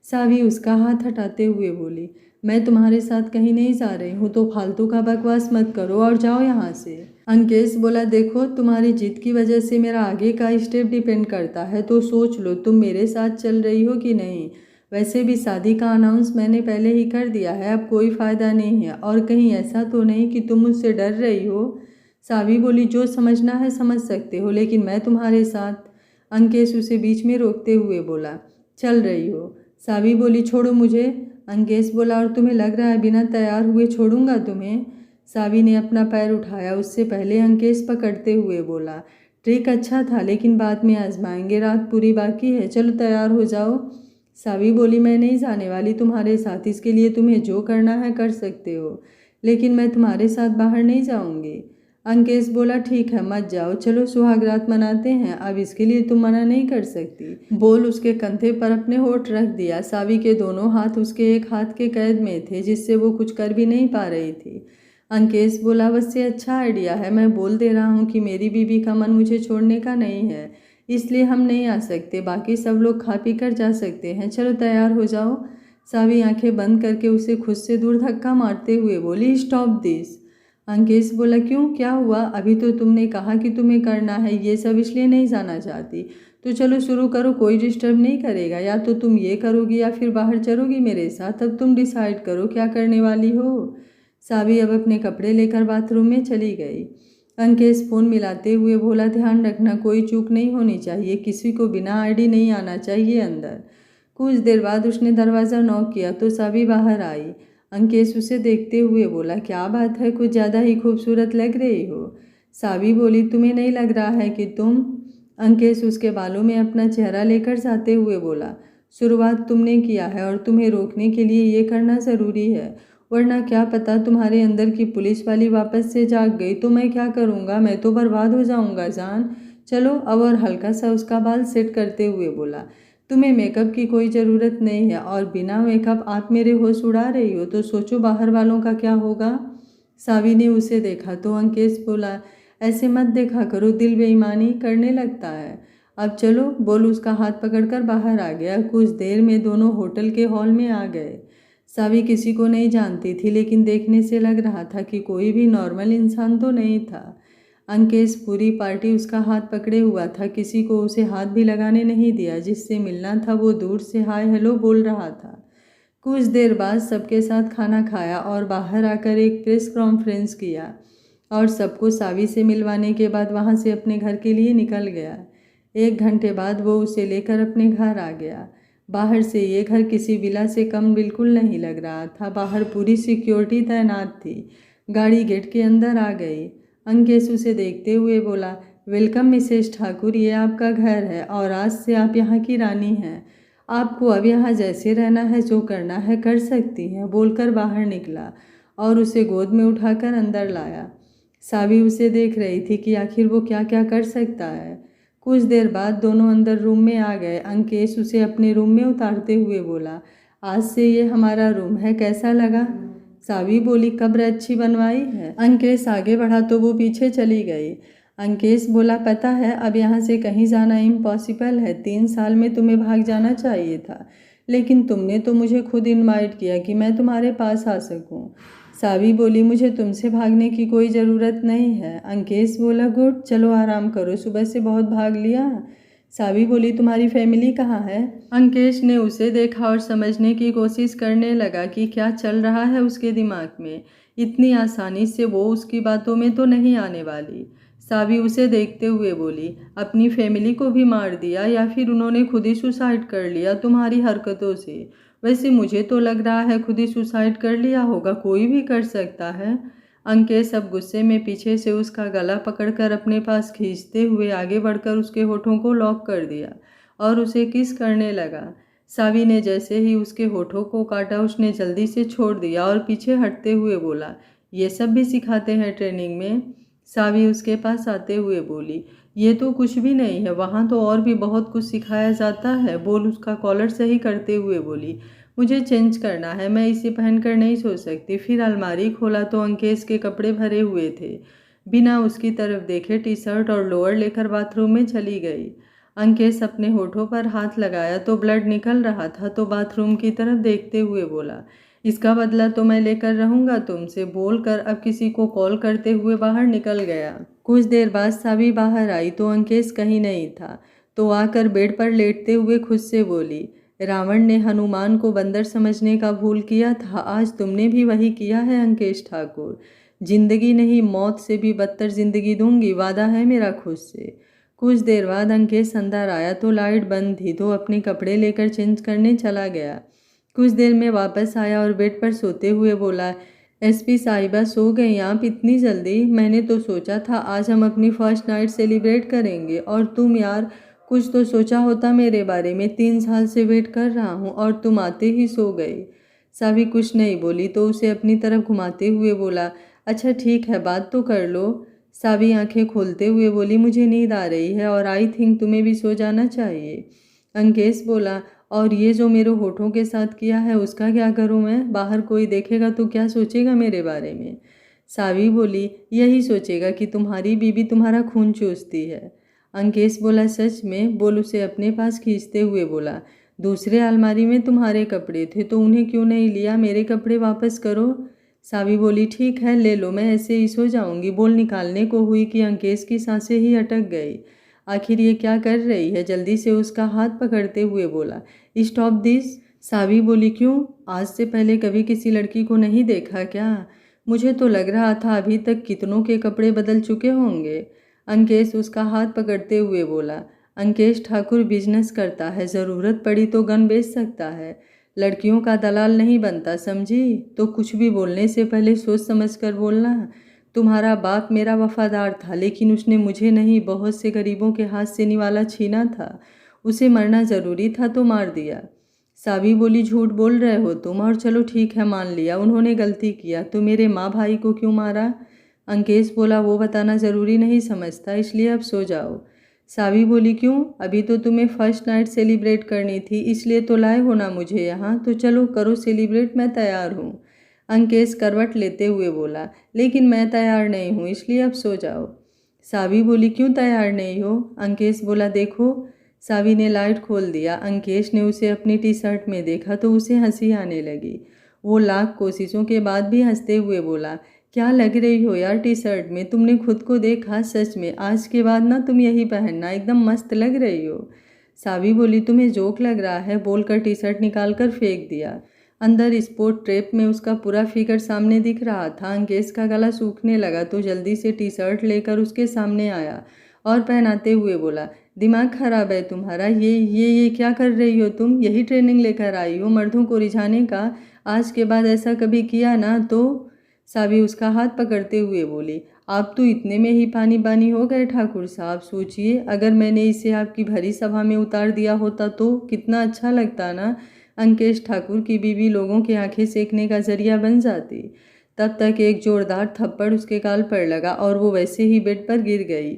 सावी उसका हाथ हटाते हुए बोली, मैं तुम्हारे साथ कहीं नहीं जा रही हूँ, तो फालतू का बकवास मत करो और जाओ यहाँ से। अंकेश बोला, देखो तुम्हारी जिद की वजह से मेरा आगे का स्टेप डिपेंड करता है, तो सोच लो तुम मेरे साथ चल रही हो कि नहीं। वैसे भी शादी का अनाउंस मैंने पहले ही कर दिया है, अब कोई फ़ायदा नहीं है, और कहीं ऐसा तो नहीं कि तुम मुझसे डर रही हो। सावी बोली, जो समझना है समझ सकते हो, लेकिन मैं तुम्हारे साथ। अंकेश उसे बीच में रोकते हुए बोला, चल रही हो। सावी बोली, छोड़ो मुझे। अंकेश बोला, और तुम्हें लग रहा है बिना तैयार हुए छोड़ूंगा तुम्हें। सावी ने अपना पैर उठाया, उससे पहले अंकेश पकड़ते हुए बोला, ट्रिक अच्छा था, लेकिन बाद में आजमाएंगे, रात पूरी बाकी है, चलो तैयार हो जाओ। सावी बोली, मैं नहीं जाने वाली तुम्हारे साथ, इसके लिए तुम्हें जो करना है कर सकते हो, लेकिन मैं तुम्हारे साथ बाहर नहीं जाऊंगी। अंकेश बोला, ठीक है मत जाओ, चलो सुहागरात मनाते हैं, अब इसके लिए तुम मना नहीं कर सकती। बोल उसके कंधे पर अपने होठ रख दिया। सावी के दोनों हाथ उसके एक हाथ के कैद में थे, जिससे वो कुछ कर भी नहीं पा रही थी। अंकेश बोला, बस ये अच्छा आइडिया है, मैं बोल दे रहा हूँ कि मेरी बीवी का मन मुझे छोड़ने का नहीं है, इसलिए हम नहीं आ सकते, बाकी सब लोग खा पी कर जा सकते हैं, चलो तैयार हो जाओ। सावी आंखें बंद करके उसे खुद से दूर धक्का मारते हुए बोली, स्टॉप दिस। अंकेश बोला, क्यों, क्या हुआ? अभी तो तुमने कहा कि तुम्हें करना है ये सब, इसलिए नहीं जाना चाहती। तो चलो शुरू करो, कोई डिस्टर्ब नहीं करेगा, या तो तुम ये करोगी या फिर बाहर चलोगी मेरे साथ, अब तुम डिसाइड करो क्या करने वाली हो। सावी अब अपने कपड़े लेकर बाथरूम में चली गई। अंकेश फ़ोन मिलाते हुए बोला, ध्यान रखना कोई चूक नहीं होनी चाहिए, किसी को बिना आईडी नहीं आना चाहिए अंदर। कुछ देर बाद उसने दरवाज़ा नॉक किया तो सावी बाहर आई। अंकेश उसे देखते हुए बोला, क्या बात है, कुछ ज़्यादा ही खूबसूरत लग रही हो। सावी बोली, तुम्हें नहीं लग रहा है कि तुम। अंकेश उसके बालों में अपना चेहरा लेकर जाते हुए बोला, शुरुआत तुमने किया है और तुम्हें रोकने के लिए ये करना ज़रूरी है, वरना क्या पता तुम्हारे अंदर की पुलिस वाली वापस से जाग गई तो मैं क्या करूँगा, मैं तो बर्बाद हो जाऊँगा जान। चलो अब। और हल्का सा उसका बाल सेट करते हुए बोला, तुम्हें मेकअप की कोई ज़रूरत नहीं है, और बिना मेकअप आप मेरे होश उड़ा रही हो, तो सोचो बाहर वालों का क्या होगा। सावी ने उसे देखा तो अंकेश बोला, ऐसे मत देखा करो, दिल बेईमानी करने लगता है। अब चलो। बोल उसका हाथ पकड़कर बाहर आ गया। कुछ देर में दोनों होटल के हॉल में आ गए। सावी किसी को नहीं जानती थी, लेकिन देखने से लग रहा था कि कोई भी नॉर्मल इंसान तो नहीं था। अंकेश पूरी पार्टी उसका हाथ पकड़े हुआ था, किसी को उसे हाथ भी लगाने नहीं दिया, जिससे मिलना था वो दूर से हाय हेलो बोल रहा था। कुछ देर बाद सबके साथ खाना खाया और बाहर आकर एक प्रेस कॉन्फ्रेंस किया, और सबको सावी से मिलवाने के बाद वहाँ से अपने घर के लिए निकल गया। 1 घंटे बाद वो उसे लेकर अपने घर आ गया। बाहर से ये घर किसी विला से कम बिल्कुल नहीं लग रहा था। बाहर पूरी सिक्योरिटी तैनात थी। गाड़ी गेट के अंदर आ गई। अंकेश उसे देखते हुए बोला, वेलकम मिसेस ठाकुर, ये आपका घर है और आज से आप यहाँ की रानी हैं। आपको अब यहाँ जैसे रहना है, जो करना है कर सकती हैं, बोलकर बाहर निकला और उसे गोद में उठाकर अंदर लाया। सावी उसे देख रही थी कि आखिर वो क्या क्या कर सकता है। कुछ देर बाद दोनों अंदर रूम में आ गए। अंकेश उसे अपने रूम में उतारते हुए बोला, आज से ये हमारा रूम है, कैसा लगा? सावी बोली, कब्र अच्छी बनवाई है। अंकेश आगे बढ़ा तो वो पीछे चली गई। अंकेश बोला, पता है अब यहाँ से कहीं जाना इम्पॉसिबल है, 3 साल में तुम्हें भाग जाना चाहिए था, लेकिन तुमने तो मुझे खुद इनवाइट किया कि मैं तुम्हारे पास आ सकूं। सावी बोली, मुझे तुमसे भागने की कोई ज़रूरत नहीं है। अंकेश बोला, गुड, चलो आराम करो, सुबह से बहुत भाग लिया। सावी बोली, तुम्हारी फैमिली कहाँ है? अंकेश ने उसे देखा और समझने की कोशिश करने लगा कि क्या चल रहा है उसके दिमाग में। इतनी आसानी से वो उसकी बातों में तो नहीं आने वाली। सावी उसे देखते हुए बोली, अपनी फैमिली को भी मार दिया या फिर उन्होंने खुद ही सुसाइड कर लिया तुम्हारी हरकतों से? वैसे मुझे तो लग रहा है खुद ही सुसाइड कर लिया होगा, कोई भी कर सकता है। अंकेश अब गुस्से में पीछे से उसका गला पकड़कर अपने पास खींचते हुए आगे बढ़कर उसके होठों को लॉक कर दिया और उसे किस करने लगा। सावी ने जैसे ही उसके होठों को काटा, उसने जल्दी से छोड़ दिया और पीछे हटते हुए बोला, ये सब भी सिखाते हैं ट्रेनिंग में? सावी उसके पास आते हुए बोली, ये तो कुछ भी नहीं है, वहाँ तो और भी बहुत कुछ सिखाया जाता है। बोल उसका कॉलर सही करते हुए बोली, मुझे चेंज करना है, मैं इसे पहनकर नहीं सो सकती। फिर अलमारी खोला तो अंकेश के कपड़े भरे हुए थे। बिना उसकी तरफ देखे टी शर्ट और लोअर लेकर बाथरूम में चली गई। अंकेश अपने होठों पर हाथ लगाया तो ब्लड निकल रहा था, तो बाथरूम की तरफ देखते हुए बोला, इसका बदला तो मैं लेकर रहूँगा तुमसे, बोलकर अब किसी को कॉल करते हुए बाहर निकल गया। कुछ देर बाद सावी बाहर आई तो अंकेश कहीं नहीं था, तो आकर बेड पर लेटते हुए खुद से बोली, रावण ने हनुमान को बंदर समझने का भूल किया था, आज तुमने भी वही किया है अंकेश ठाकुर। जिंदगी नहीं, मौत से भी बदतर जिंदगी दूंगी, वादा है मेरा खुद से। कुछ देर बाद अंकेश अंदर आया तो लाइट बंद थी, तो अपने कपड़े लेकर चेंज करने चला गया। कुछ देर में वापस आया और बेड पर सोते हुए बोला, एसपी साहिबा सो गई आप इतनी जल्दी? मैंने तो सोचा था आज हम अपनी फर्स्ट नाइट सेलिब्रेट करेंगे, और तुम यार कुछ तो सोचा होता मेरे बारे में, 3 साल से वेट कर रहा हूँ और तुम आते ही सो गई। सावी कुछ नहीं बोली तो उसे अपनी तरफ घुमाते हुए बोला, अच्छा ठीक है बात तो कर लो। सावी आंखें खोलते हुए बोली, मुझे नींद आ रही है और आई थिंक तुम्हें भी सो जाना चाहिए। अंकेश बोला, और ये जो मेरे होठों के साथ किया है उसका क्या करूँ मैं? बाहर कोई देखेगा तो क्या सोचेगा मेरे बारे में? सावी बोली, यही सोचेगा कि तुम्हारी बीबी तुम्हारा खून चूसती है। अंकेश बोला, सच में? बोल उसे अपने पास खींचते हुए बोला, दूसरे अलमारी में तुम्हारे कपड़े थे तो उन्हें क्यों नहीं लिया? मेरे कपड़े वापस करो। सावी बोली, ठीक है ले लो, मैं ऐसे ही सो जाऊंगी। बोल निकालने को हुई कि अंकेश की सांसें ही अटक गई। आखिर ये क्या कर रही है? जल्दी से उसका हाथ पकड़ते हुए बोला, स्टॉप दिस। सावी बोली, क्यों? आज से पहले कभी किसी लड़की को नहीं देखा क्या? मुझे तो लग रहा था अभी तक कितनों के कपड़े बदल चुके होंगे। अंकेश उसका हाथ पकड़ते हुए बोला, अंकेश ठाकुर बिजनेस करता है, ज़रूरत पड़ी तो गन बेच सकता है, लड़कियों का दलाल नहीं बनता, समझी? तो कुछ भी बोलने से पहले सोच समझ कर बोलना। तुम्हारा बाप मेरा वफादार था, लेकिन उसने मुझे नहीं बहुत से गरीबों के हाथ से निवाला छीना था, उसे मरना ज़रूरी था तो मार दिया। सावी बोली, झूठ बोल रहे हो तुम, और चलो ठीक है मान लिया उन्होंने गलती किया, तो मेरे माँ भाई को क्यों मारा? अंकेश बोला, वो बताना ज़रूरी नहीं समझता, इसलिए अब सो जाओ। सावी बोली, क्यों? अभी तो तुम्हें फर्स्ट नाइट सेलिब्रेट करनी थी, इसलिए तो लाए हो ना मुझे यहाँ, तो चलो करो सेलिब्रेट, मैं तैयार हूँ। अंकेश करवट लेते हुए बोला, लेकिन मैं तैयार नहीं हूँ, इसलिए अब सो जाओ। सावी बोली, क्यों तैयार नहीं हो? अंकेश बोला, देखो। सावी ने लाइट खोल दिया। अंकेश ने उसे अपनी टी शर्ट में देखा तो उसे हंसी आने लगी। वो लाख कोशिशों के बाद भी हंसते हुए बोला, क्या लग रही हो यार टी शर्ट में, तुमने खुद को देखा? सच में आज के बाद ना तुम यही पहनना, एकदम मस्त लग रही हो। सावी बोली, तुम्हें जोक लग रहा है, बोलकर टी शर्ट निकाल कर फेंक दिया। अंदर स्पोर्ट ट्रैप में उसका पूरा फिगर सामने दिख रहा था। अंकेश का गला सूखने लगा तो जल्दी से टी शर्ट लेकर उसके सामने आया और पहनाते हुए बोला, दिमाग खराब है तुम्हारा? ये क्या कर रही हो तुम? यही ट्रेनिंग लेकर आई हो मर्दों को रिझाने का? आज के बाद ऐसा कभी किया ना तो। सावी उसका हाथ पकड़ते हुए बोली, आप तो इतने में ही पानी पानी हो गए ठाकुर साहब। सोचिए अगर मैंने इसे आपकी भरी सभा में उतार दिया होता तो कितना अच्छा लगता ना। अंकेश ठाकुर की बीवी लोगों की आंखें सेकने का जरिया बन जाती। तब तक एक जोरदार थप्पड़ उसके गाल पर लगा और वो वैसे ही बेड पर गिर गई।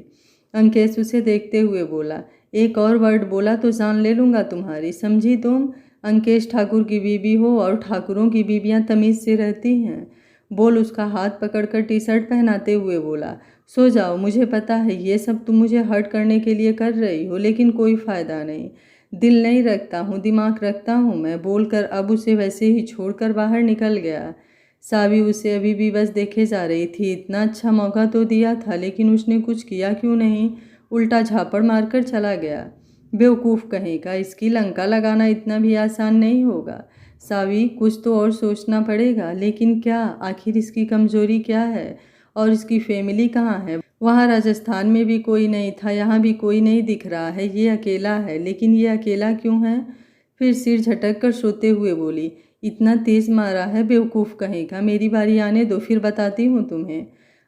अंकेश उसे देखते हुए बोला, एक और वर्ड बोला तो जान ले लूँगा तुम्हारी, समझी तुम? अंकेश ठाकुर की बीवी हो और ठाकुरों की बीवियाँ तमीज़ से रहती हैं। बोल उसका हाथ पकड़कर टी शर्ट पहनाते हुए बोला, सो जाओ, मुझे पता है ये सब तुम मुझे हर्ट करने के लिए कर रही हो, लेकिन कोई फ़ायदा नहीं। दिल नहीं रखता हूँ, दिमाग रखता हूँ मैं, बोलकर अब उसे वैसे ही छोड़कर बाहर निकल गया। सावी उसे अभी भी बस देखे जा रही थी। इतना अच्छा मौका तो दिया था, लेकिन उसने कुछ किया क्यों नहीं? उल्टा झापड़ मारकर चला गया। बेवकूफ़ कहीं का, इसकी लंका लगाना इतना भी आसान नहीं होगा। सावी कुछ तो और सोचना पड़ेगा, लेकिन क्या? आखिर इसकी कमजोरी क्या है? और इसकी फैमिली कहाँ है? वहाँ राजस्थान में भी कोई नहीं था, यहाँ भी कोई नहीं दिख रहा है, ये अकेला है, लेकिन ये अकेला क्यों है? फिर सिर झटक कर सोते हुए बोली, इतना तेज मारा है बेवकूफ़ कहीं का, मेरी बारी आने दो फिर बताती हूँ तुम्हें।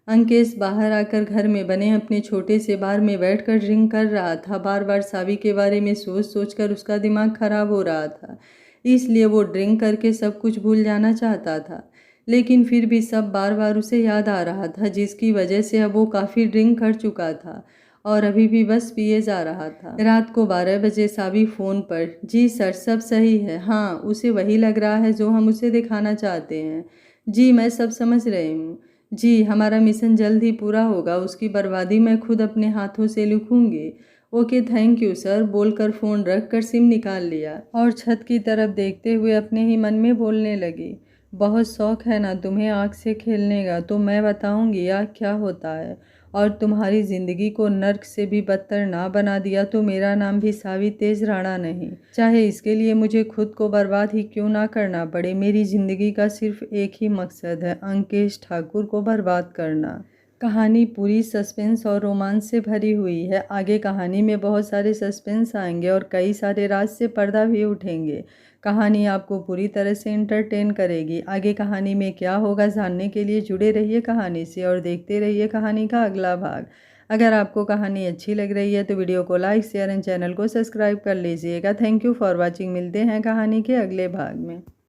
अंकेश बाहर आकर घर में बने अपने छोटे से बार में बैठकर ड्रिंक कर रहा था। बार बार सावी के बारे में सोच सोच कर उसका दिमाग खराब हो रहा था, इसलिए वो ड्रिंक करके सब कुछ भूल जाना चाहता था। लेकिन फिर भी सब बार बार उसे याद आ रहा था, जिसकी वजह से अब वो काफ़ी ड्रिंक कर चुका था और अभी भी बस पिए जा रहा था। रात को 12 बजे सावी फ़ोन पर, जी सर सब सही है, हाँ उसे वही लग रहा है जो हम उसे दिखाना चाहते हैं। जी मैं सब समझ रही हूँ। जी हमारा मिशन जल्द ही पूरा होगा, उसकी बर्बादी मैं खुद अपने हाथों से लिखूंगी। ओके थैंक यू सर बोलकर फ़ोन रख कर सिम निकाल लिया और छत की तरफ देखते हुए अपने ही मन में बोलने लगी, बहुत शौक है ना तुम्हें आग से खेलने का, तो मैं बताऊंगी आग क्या होता है। और तुम्हारी ज़िंदगी को नर्क से भी बदतर ना बना दिया तो मेरा नाम भी सावी तेज राणा नहीं, चाहे इसके लिए मुझे खुद को बर्बाद ही क्यों ना करना पड़े। मेरी ज़िंदगी का सिर्फ एक ही मकसद है, अंकेश ठाकुर को बर्बाद करना। कहानी पूरी सस्पेंस और रोमांस से भरी हुई है। आगे कहानी में बहुत सारे सस्पेंस आएंगे और कई सारे राज से पर्दा भी उठेंगे। कहानी आपको पूरी तरह से एंटरटेन करेगी। आगे कहानी में क्या होगा जानने के लिए जुड़े रहिए कहानी से और देखते रहिए कहानी का अगला भाग। अगर आपको कहानी अच्छी लग रही है तो वीडियो को लाइक शेयर एंड चैनल को सब्सक्राइब कर लीजिएगा। Thank you for watching. मिलते हैं कहानी के अगले भाग में।